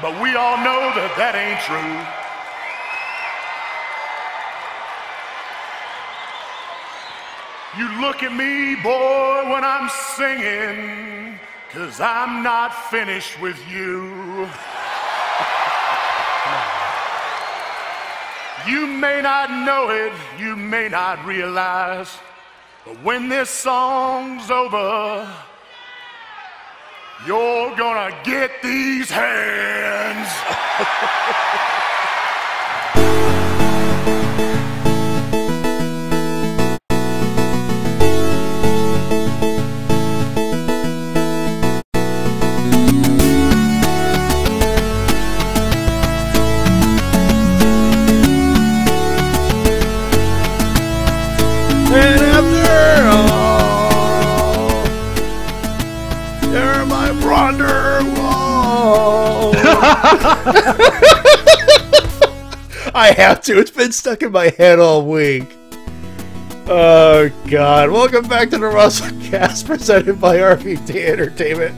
but we all know that that ain't true. You look at me, boy, when I'm singing, 'cause I'm not finished with you. You may not know it, you may not realize, but when this song's over, you're gonna get these hands. And after all, you're my brother. Whoa. I have to. It's been stuck in my head all week. Oh, God. Welcome back to the Wrestle-Cast presented by RVT Entertainment.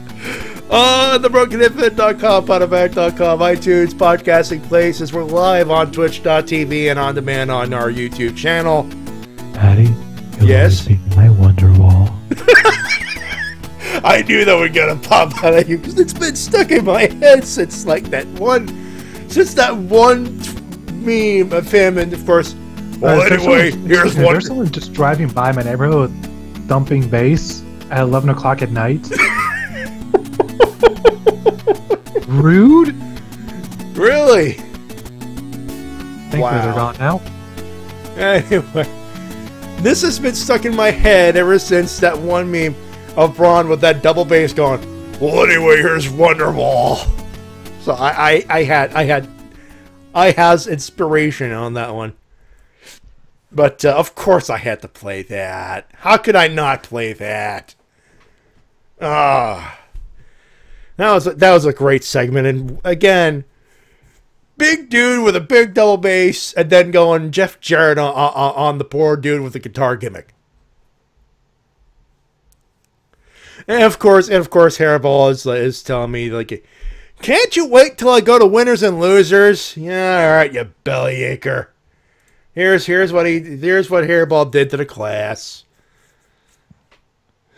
On the BrokenInfinite.com, Podomatic.com, iTunes, podcasting places. We're live on Twitch.tv and on demand on our YouTube channel. Patty, you'll yes? always be my Wonderwall. I knew that was gonna pop out of you because it's been stuck in my head since that one meme of him, and of course. Well, anyway, here's one. There's someone just driving by my neighborhood with thumping bass at 11 o'clock at night. Rude. Really? Thankfully, they're gone now. Anyway. This has been stuck in my head ever since that one meme of Braun with that double bass going, well, anyway, here's Wonderwall. So I has inspiration on that one. But of course I had to play that. How could I not play that? That was a great segment. And again, big dude with a big double bass, and then going Jeff Jarrett on the poor dude with the guitar gimmick. And of course, Hairball is telling me, like, can't you wait till I go to winners and losers? Yeah, all right, you bellyacher. Here's what Hairball did to the class.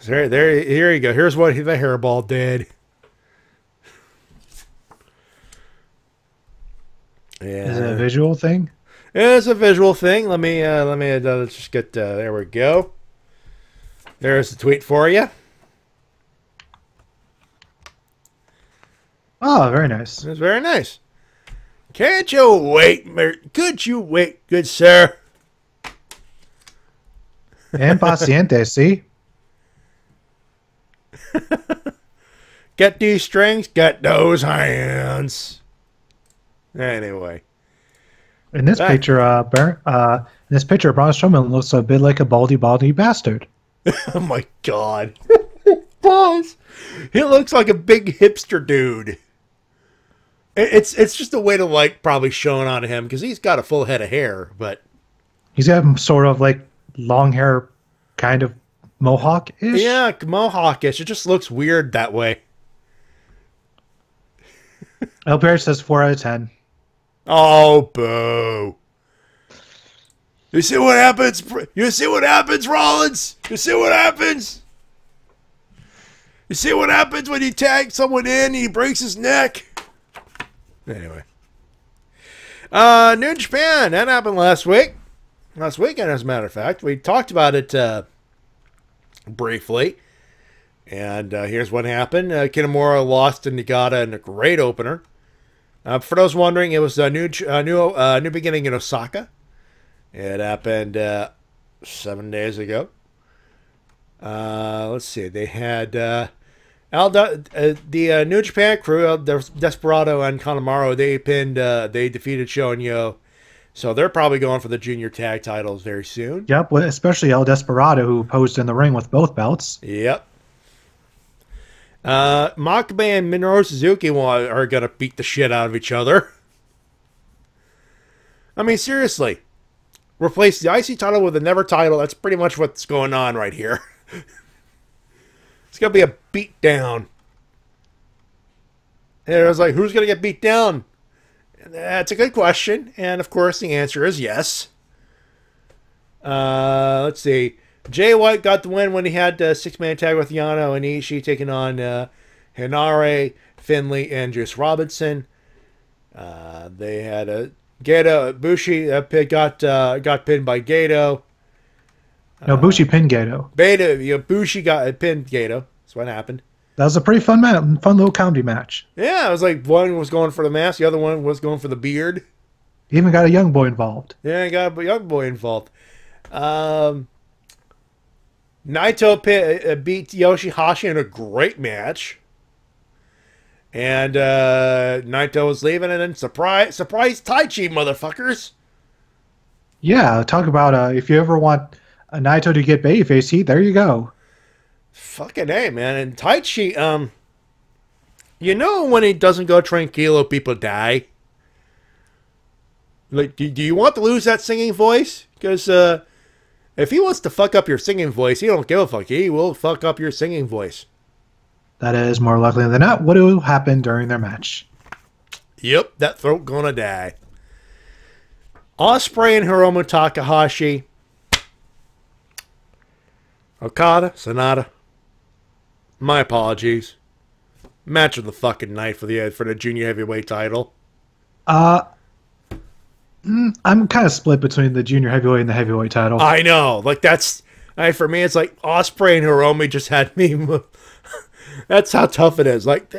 Here you go. Here's what the Hairball did. Yeah. Is it a visual thing? It's a visual thing. Let me let's just get there we go. There's the tweet for you. Oh, very nice. It's very nice. Can't you wait? Could you wait, good sir? And paciente, see? Get these strings, get those hands. Anyway, in this picture, Braun Strowman looks a bit like a baldy bastard. Oh my God, it does. He looks like a big hipster dude. It's just a way to probably showing on him because he's got a full head of hair, but he's got sort of long hair, kind of mohawk-ish. Yeah, mohawk-ish. It just looks weird that way. LPH says 4 out of 10. Oh, boo. You see what happens? You see what happens, Rollins? You see what happens? You see what happens when you tag someone in and he breaks his neck? Anyway. New Japan. That happened last week. Last weekend, as a matter of fact. We talked about it briefly. And here's what happened. Kitamura lost to Nagata in a great opener. For those wondering, it was a new beginning in Osaka. It happened 7 days ago. Let's see. They had the New Japan crew, Desperado and Kanemaru. They defeated Sho and Yo. So they're probably going for the junior tag titles very soon. Yep, especially El Desperado, who posed in the ring with both belts. Yep. Makabe and Minoru Suzuki are going to beat the shit out of each other. I mean, seriously. Replace the IC title with a Never title. That's pretty much what's going on right here. It's going to be a beat down. And I was like, who's going to get beat down? That's a good question. And, of course, the answer is yes. Let's see. Jay White got the win when he had a six-man tag with Yano and Ishii taking on Hinare, Finley, and Juice Robinson. They had a Gato. Bushi got pinned by Gato. No, Bushi pinned Gato. Bushi got pinned Gato. That's what happened. That was a pretty fun little comedy match. Yeah, it was like one was going for the mask, the other one was going for the beard. Even got a young boy involved. Yeah, got a young boy involved. Naito beat Yoshihashi in a great match. And Naito was leaving, and then surprise Taichi, motherfuckers. Yeah, talk about if you ever want a Naito to get babyface heat, there you go. Fucking A, man. And Taichi, you know when he doesn't go tranquilo, people die? Like, do you want to lose that singing voice? Because if he wants to fuck up your singing voice, he don't give a fuck. He will fuck up your singing voice. That is more likely than not what will happen during their match. Yep, that throat gonna die. Ospreay and Hiromu Takahashi. Okada, Sonata. My apologies. Match of the fucking night for the junior heavyweight title. I'm kind of split between the junior heavyweight and the heavyweight title. I know, like that's for me. It's like Ospreay and Hiromu just had me. That's how tough it is. Like,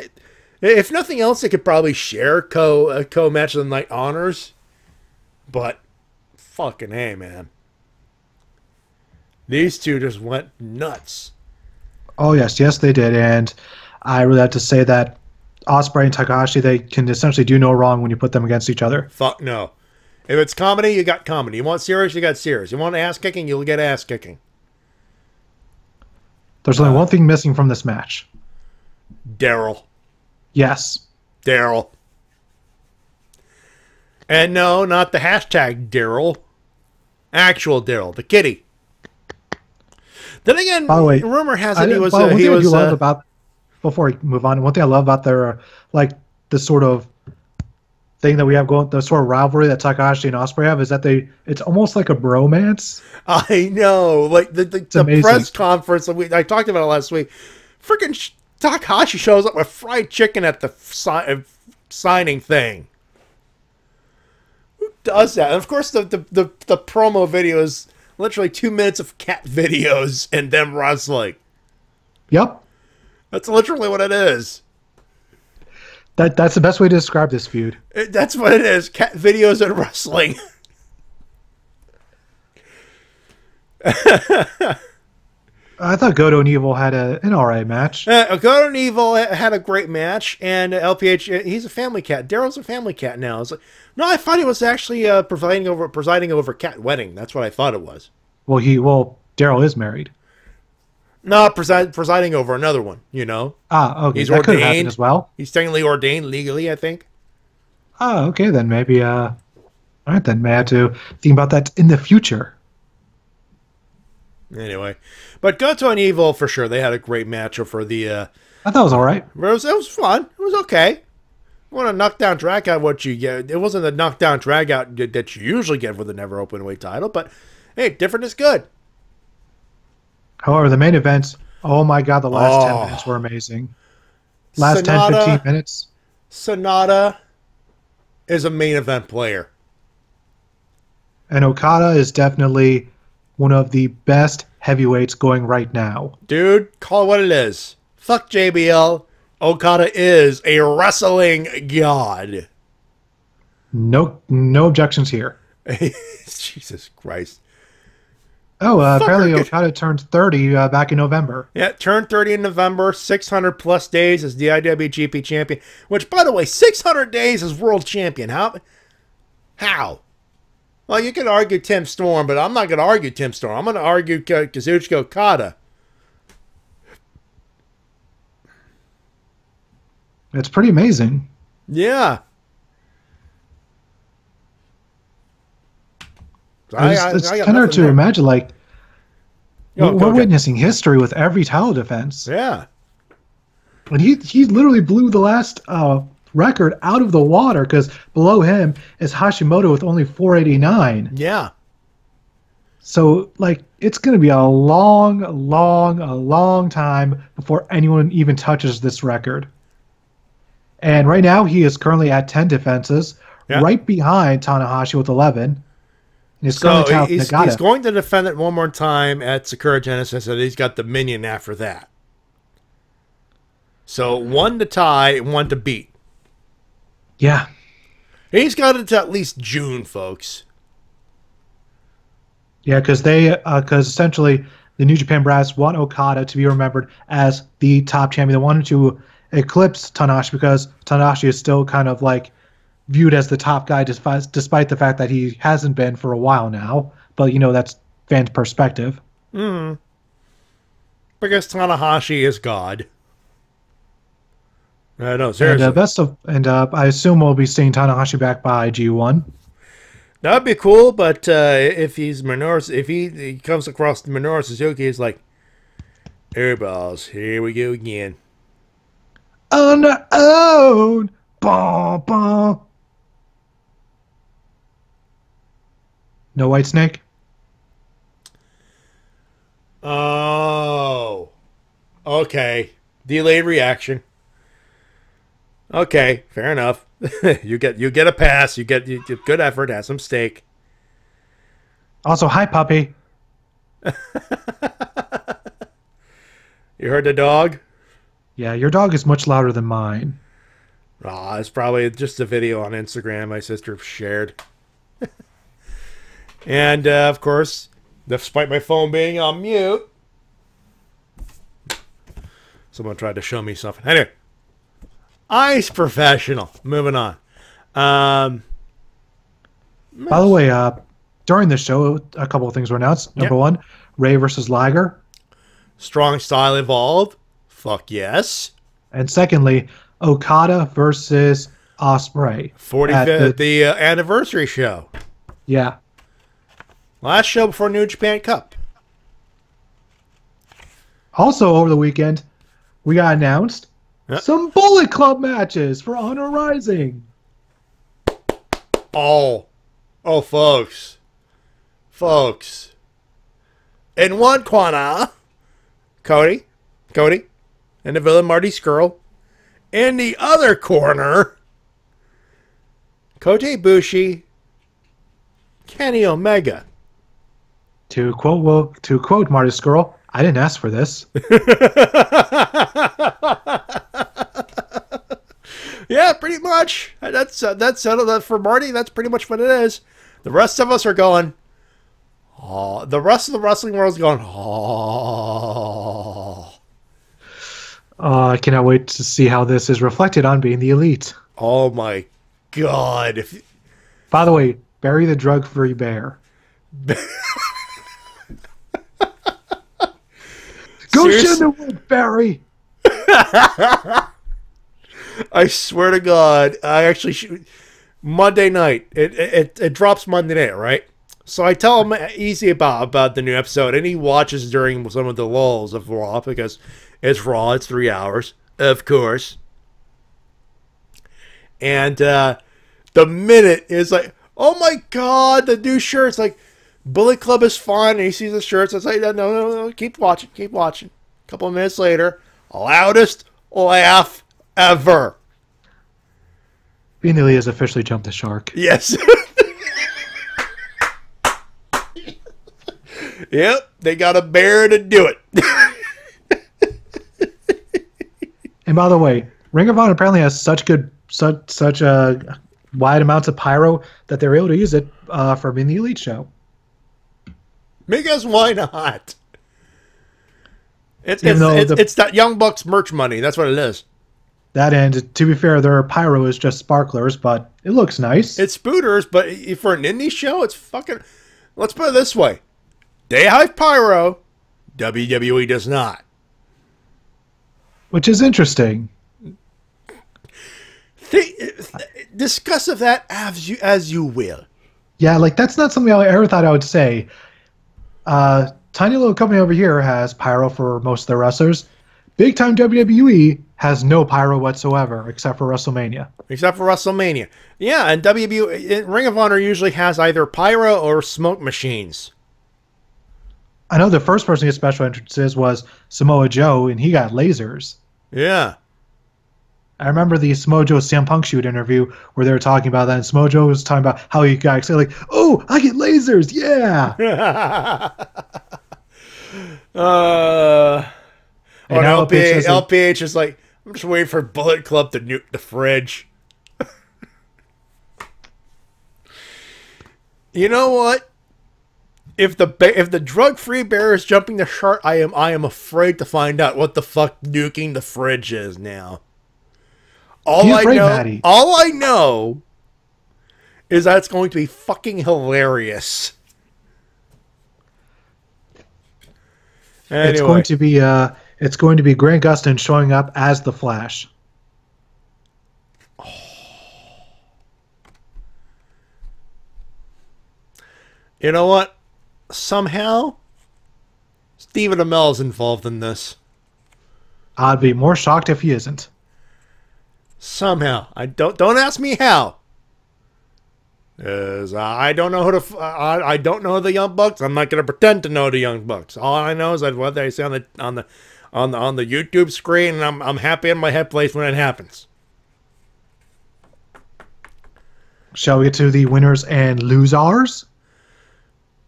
if nothing else, they could probably share co-match of the night honors. But fucking hey, man, these two just went nuts. Oh yes, they did, and I really have to say that Ospreay and Takahashi, they can essentially do no wrong when you put them against each other. Fuck no. If it's comedy, you got comedy. You want serious, you got serious. You want ass kicking, you'll get ass kicking. There's only one thing missing from this match. Daryl. Yes. Daryl. And no, not the hashtag Daryl. Actual Daryl, the kitty. Then again, by the way, rumor has it before we move on, one thing I love about their the sort of thing that we have going, the sort of rivalry that Takahashi and Ospreay have, is that it's almost like a bromance. I know, like the press conference I talked about it last week. Freaking Takahashi shows up with fried chicken at the signing thing. Who does that? And of course, the promo video is literally 2 minutes of cat videos and them wrestling. Yep. That's literally what it is. That's the best way to describe this feud. That's what it is. Cat videos and wrestling. I thought Goto and Evil had an alright match. Goto and Evil had a great match, and LPH, he's a family cat. Daryl's a family cat now. It's like, no, I thought he was actually presiding over cat wedding. That's what I thought it was. Well, Daryl is married. No, presiding over another one, you know. Okay. He's that could ordained happen as well. He's technically ordained legally, I think. Okay, then maybe, all right, then may I have to think about that in the future. Anyway, but Goto and Evil, for sure, they had a great match for the... I thought it was all right. It was fun. It was okay. You want a knockdown drag out, what you get. It wasn't a knockdown drag out that you usually get with a never open weight title, but hey, different is good. However, the main events, oh my god, the last 10 minutes were amazing. Last 10, 15 minutes. Sonata is a main event player. And Okada is definitely one of the best heavyweights going right now. Dude, call it what it is. Fuck JBL. Okada is a wrestling god. No objections here. Jesus Christ. Oh, apparently Okada turned 30 back in November. Yeah, turned 30 in November. 600 plus days as the IWGP champion. Which, by the way, 600 days as world champion. How? Well, you can argue Tim Storm, but I'm not going to argue Tim Storm. I'm going to argue Kazuchika Okada. It's pretty amazing. Yeah. It's kind of hard to imagine, like, we're witnessing history with every title defense. Yeah. And he literally blew the last record out of the water, because below him is Hashimoto with only 489. Yeah. So, like, it's going to be a long time before anyone even touches this record. And right now, he is currently at 10 defenses, right behind Tanahashi with 11. He's going to defend it one more time at Sakura Genesis, and he's got Dominion after that. So, 1 to tie, 1 to beat. Yeah. He's got it to at least June, folks. Yeah, because essentially the New Japan Brass want Okada to be remembered as the top champion. They wanted to eclipse Tanahashi because Tanahashi is still kind of like viewed as the top guy despite the fact that he hasn't been for a while now. But, you know, that's fans' perspective. Because Tanahashi is God. No, seriously. I assume we'll be seeing Tanahashi back by G1. That'd be cool, but if he's Minoru, if he comes across the Minoru Suzuki, he's like, airballs, here we go again. On our own. Bah, bah. No White Snake? Oh. Okay. Delayed reaction. Okay, fair enough. you get a pass. You get good effort. Have some steak. Also, hi, puppy. You heard the dog? Yeah, your dog is much louder than mine. It's probably just a video on Instagram my sister shared. And, of course, despite my phone being on mute, someone tried to show me something. Anyway. Ice Professional. Moving on. By the way, during the show, a couple of things were announced. Number one, Ray versus Liger. Strong Style Evolved. Fuck yes. And secondly, Okada versus Ospreay. 45th, the anniversary show. Yeah. Last show before New Japan Cup. Also, over the weekend, we got announced some Bullet Club matches for Honor Rising. Oh, folks. In one corner, Cody, and the villain Marty Skrull. In the other corner, Kota Ibushi, Kenny Omega. To quote Marty Skrull, I didn't ask for this. Yeah, pretty much. That's settled that for Marty. That's pretty much what it is. The rest of us are going. Oh, the rest of the wrestling world is going. Oh. I cannot wait to see how this is reflected on Being the Elite. Oh my God! By the way, Barry the Drug-Free Bear. Go shit in the wood, Barry. I swear to God, I actually Monday night. It drops Monday night, right? So I tell him easy about the new episode, and he watches during some of the lulls of Raw because it's Raw. It's 3 hours, of course. And the minute is like, oh my God, the new shirts. Like, Bullet Club is fun. And he sees the shirts. It's like, no, keep watching, keep watching. A couple of minutes later, loudest laugh ever. Beanie Lee has officially jumped the shark. Yes. Yep, they got a bear to do it. And by the way, Ring of Honor apparently has such wide amounts of pyro that they're able to use it for being the Elite show. Because why not? It's that Young Bucks merch money. That's what it is. That end, to be fair, their pyro is just sparklers, but it looks nice. It's spooters, but for an indie show, it's fucking... Let's put it this way. They have pyro. WWE does not. Which is interesting. Discuss of that as you will. Yeah, like that's not something I ever thought I would say. Tiny little company over here has pyro for most of their wrestlers. Big time WWE has no pyro whatsoever, except for WrestleMania. Except for WrestleMania. Yeah, and Ring of Honor usually has either pyro or smoke machines. I know the first person to get special entrances was Samoa Joe, and he got lasers. Yeah. I remember the Samoa Joe CM Punk shoot interview where they were talking about that, and Samoa Joe was talking about how he got excited, like, oh, I get lasers, yeah! And LPH is like, I'm just waiting for Bullet Club to nuke the fridge. You know what? If the drug-free bear is jumping the shark, I am afraid to find out what the fuck nuking the fridge is now. All I know is that it's going to be fucking hilarious. Anyway. It's going to be Grant Gustin showing up as the Flash. You know what? Somehow, Stephen Amell is involved in this. I'd be more shocked if he isn't. Somehow, don't ask me how. Because I don't know who to. I don't know the Young Bucks. I'm not going to pretend to know the Young Bucks. All I know is that what they say on the YouTube screen, and I'm happy in my head place when it happens. Shall we get to the winners and losers?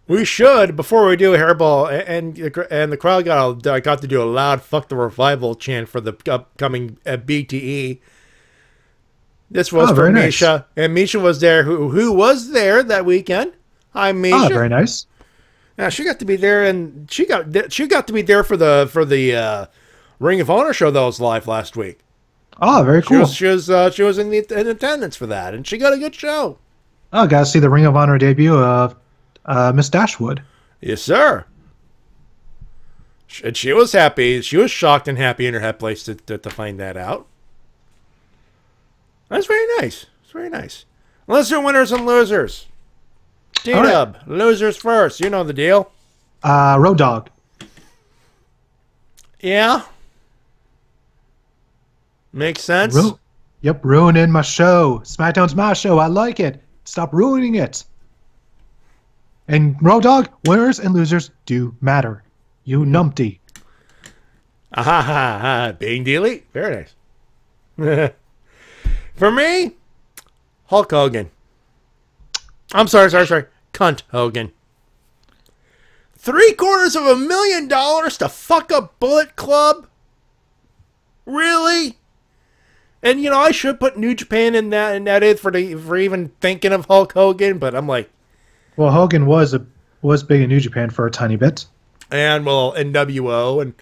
We should. Before we do, Hairball and the crowd got to do a loud "fuck the revival" chant for the upcoming BTE. This was for Misha, nice. And Misha was there. Who was there that weekend? Hi, Misha. Oh, very nice. Yeah, she got to be there, and she got to be there for the Ring of Honor show that was live last week. Oh, very cool. She was in attendance for that, and she got a good show. Oh, got to see the Ring of Honor debut of Miss Dashwood. Yes, sir. And she was happy. She was shocked and happy in her head place to find that out. That's very nice. It's very nice. Let's do winners and losers. D-Dub, right. Losers first. You know the deal. Road Dogg. Yeah. Makes sense. Yep, ruining my show. SmackDown's my show. I like it. Stop ruining it. And Road Dogg, winners and losers do matter. You numpty. Being the Elite. Very nice. For me, Hulk Hogan. I'm sorry. Cunt Hogan. $750,000 to fuck up Bullet Club? Really? And you know, I should put New Japan in that for even thinking of Hulk Hogan, but I'm like, well, Hogan was big in New Japan for a tiny bit, and well, NWO, and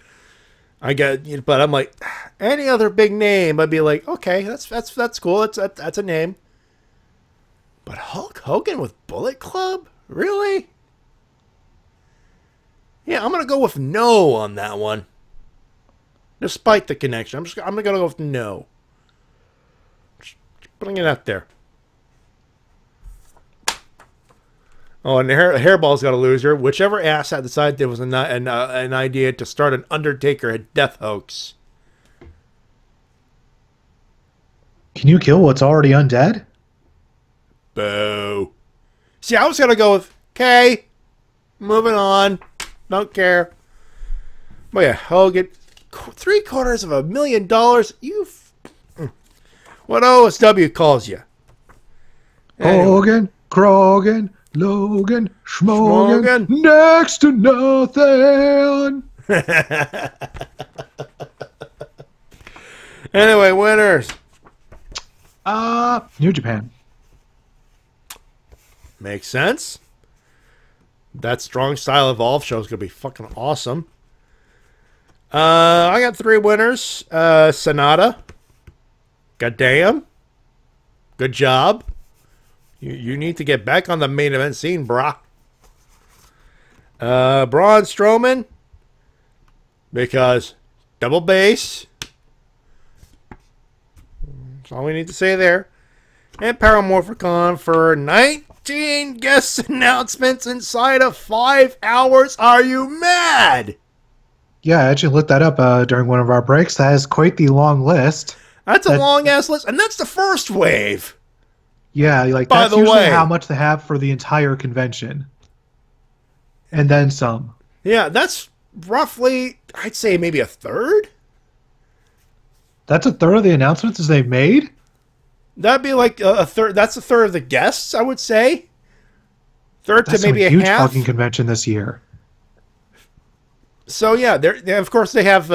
I get, but I'm like, any other big name, I'd be like, okay, that's cool, that's a name. But Hulk Hogan with Bullet Club, really? Yeah, I'm gonna go with no on that one. Despite the connection, I'm gonna go with no. Just putting it out there. Oh, and the Hairball's got a loser. Whichever ass had decided there was an idea to start an Undertaker death hoax. Can you kill what's already undead? Boo. See, I was going to go with, okay, moving on. Don't care. But yeah, Hogan, $750,000. What OSW calls you? Anyway. Hogan, Krogan, Logan, Schmogan, next to nothing. Anyway, winners. New Japan. Makes sense. That Strong Style Evolve show is going to be fucking awesome. I got 3 winners. Sonata. Goddamn. Good job. You need to get back on the main event scene, brah. Braun Strowman. Because double bass. That's all we need to say there. And Paramorphicon for 19 guest announcements inside of 5 hours. Are you mad? Yeah, I actually looked that up during one of our breaks. That is quite the long list. That's a long-ass list, and that's the first wave. Yeah, like that's usually how much they have for the entire convention. And then some. Yeah, that's roughly, I'd say maybe a third. That's a third of the announcements they've made? That'd be like a third. That's a third of the guests, I would say. Third that's to maybe a huge half. Fucking convention this year. So yeah, of course they have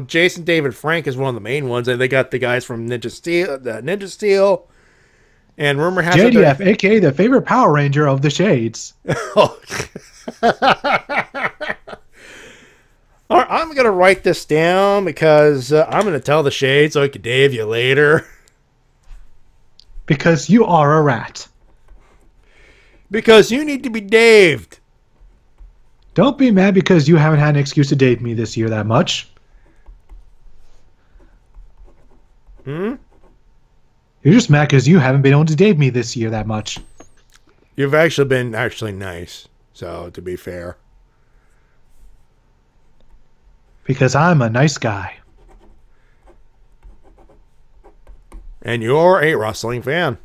Jason David Frank is one of the main ones, and they got the guys from Ninja Steel, and rumor has JDF, aka the favorite Power Ranger of the Shades. Oh. All right, I'm gonna write this down because I'm gonna tell the Shades so I can Dave you later. Because you are a rat. Because you need to be daved. Don't be mad because you haven't had an excuse to date me this year that much. Hmm? You're just mad because you haven't been able to date me this year that much. You've actually been nice, so to be fair. Because I'm a nice guy. And you're a wrestling fan.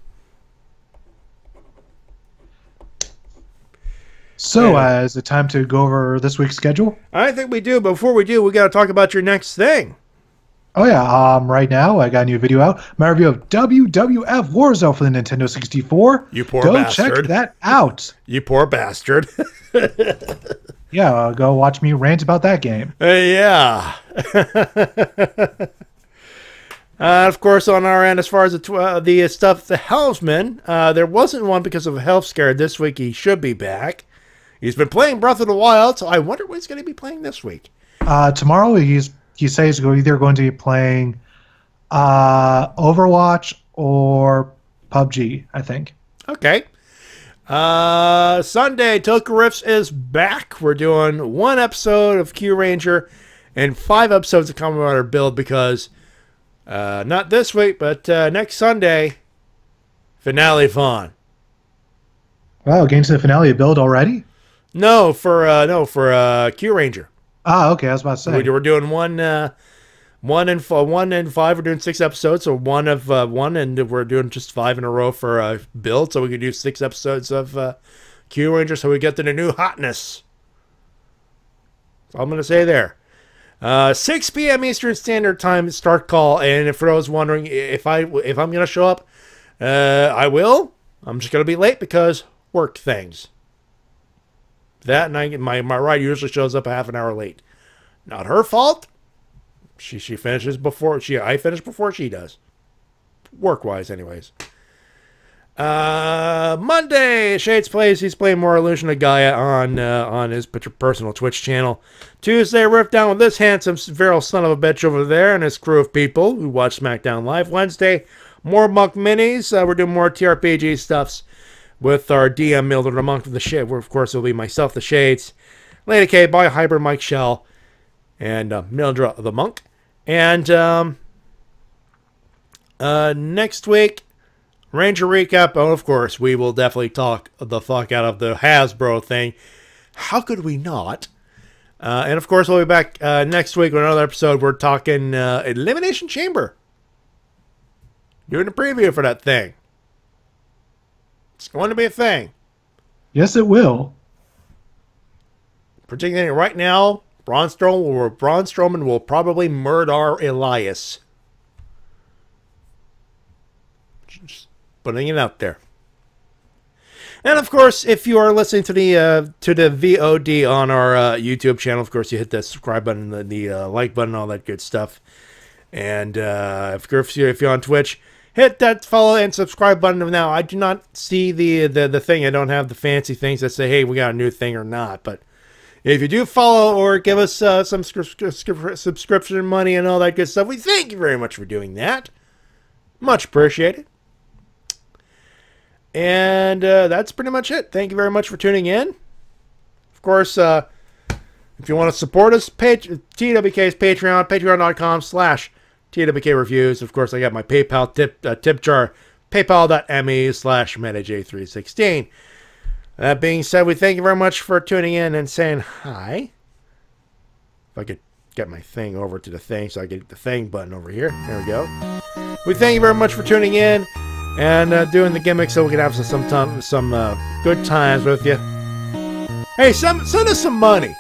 So, is it time to go over this week's schedule? I think we do. But before we do, we got to talk about your next thing. Oh, yeah. Right now, I got a new video out. My review of WWF Warzone for the Nintendo 64. You poor go bastard. Check that out. You poor bastard. Yeah, go watch me rant about that game. Yeah. Of course, on our end, as far as the stuff, the Helmsman, there wasn't one because of a health scare this week. He should be back. He's been playing Breath of the Wild, so I wonder what he's going to be playing this week. Tomorrow, he says he's either going to be playing Overwatch or PUBG, I think. Okay. Sunday, Toka Riffs is back. We're doing 1 episode of Q Ranger and 5 episodes of Kamen Rider Build because not this week, but next Sunday, Finale Fawn. Wow, getting to the finale of Build already? No, for Q Ranger. Okay, I was about to say. We're doing 1 and 5. We're doing 6 episodes, so 1 of 1, and we're doing just 5 in a row for Build, so we can do 6 episodes of Q Ranger, so we get to the new hotness. That's all I'm gonna say there. 6 p.m. Eastern Standard Time start call, and for those wondering if I'm gonna show up, I will. I'm just gonna be late because work things. That and my ride usually shows up a half an hour late. Not her fault. She finishes before I finish before she does. Work wise, anyways. Monday, Shades plays. He's playing more Illusion of Gaia on his personal Twitch channel. Tuesday, riff down with this handsome virile son of a bitch over there and his crew of people who watch SmackDown Live. Wednesday, more Monk Minis. We're doing more TRPG stuffs with our DM Mildred the Monk of the Shade. Of course, it'll be myself, the Shades, Lady K, Boy Hybrid, Mike Shell, and Mildred the Monk. And next week, Ranger recap. Oh, of course, we will definitely talk the fuck out of the Hasbro thing. How could we not? And of course, we'll be back next week with another episode. We're talking Elimination Chamber. Doing a preview for that thing. It's going to be a thing. Yes, it will. Particularly right now, Braun Strowman will probably murder Elias. Just putting it out there. And of course, if you are listening to the VOD on our YouTube channel, of course, you hit that subscribe button, the like button, all that good stuff. And of course, if you're on Twitch, hit that follow and subscribe button. Now, I do not see the thing. I don't have the fancy things that say, hey, we got a new thing or not. But if you do follow or give us some subscription money and all that good stuff, we thank you very much for doing that. Much appreciated. And that's pretty much it. Thank you very much for tuning in. Of course, if you want to support us, TWK's Patreon, patreon.com/TWK Reviews. Of course, I got my PayPal tip jar, paypal.me/MattyJ316. That being said, we thank you very much for tuning in and saying hi. If I could get my thing over to the thing so I get the thing button over here. There we go. We thank you very much for tuning in and doing the gimmick so we can have some good times with you. Hey, send us some money.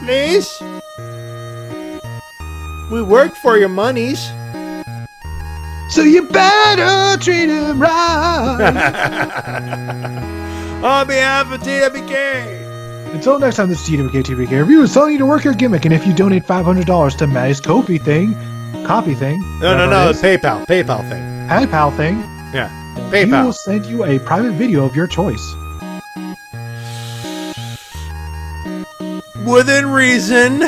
Please? We work for your monies. So you better treat him right. On behalf of TWK. Until next time, this is TWK Review is telling you to work your gimmick, and if you donate $500 to Matty's copy thing. No, it's PayPal thing. PayPal thing? Yeah, PayPal. We will send you a private video of your choice. Within reason.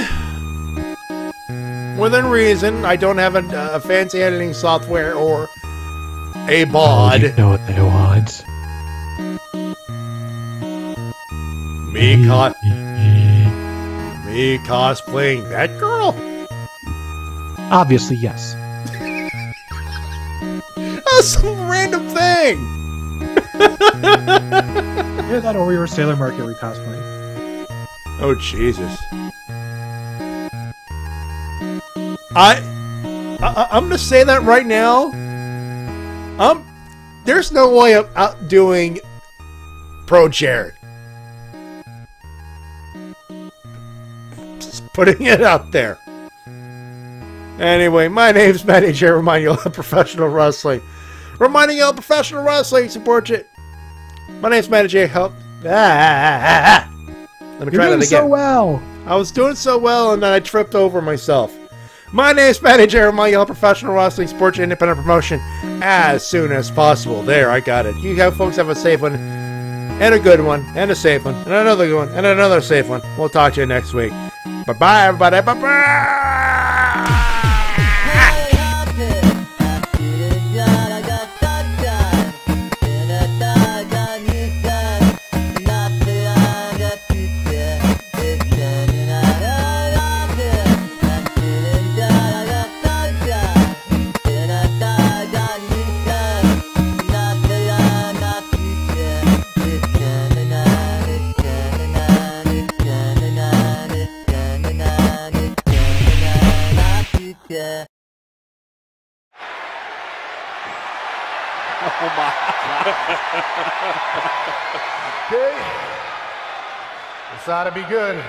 Within reason. I don't have a fancy editing software or a bod. Oh, you know what they want. Me cosplaying that girl? Obviously, yes. That's some random thing. Yeah, that or your Sailor Mercury cosplay. Oh, Jesus. I'm gonna say that right now. There's no way I'm outdoing Pro Jared. Just putting it out there. Anyway, my name's Matty Jay, reminding you of professional wrestling. Reminding you of professional wrestling, support it. My name's Matty Jay. Help. Let me try that again. So well. I was doing so well, and then I tripped over myself. My name's Matty Jay, reminding you of professional wrestling, support your independent promotion as soon as possible. There, I got it. You folks have a safe one, and a good one, and a safe one, and another good one, and another safe one. We'll talk to you next week. Bye-bye, everybody. Bye-bye. Oh my God. Okay. This ought to be good.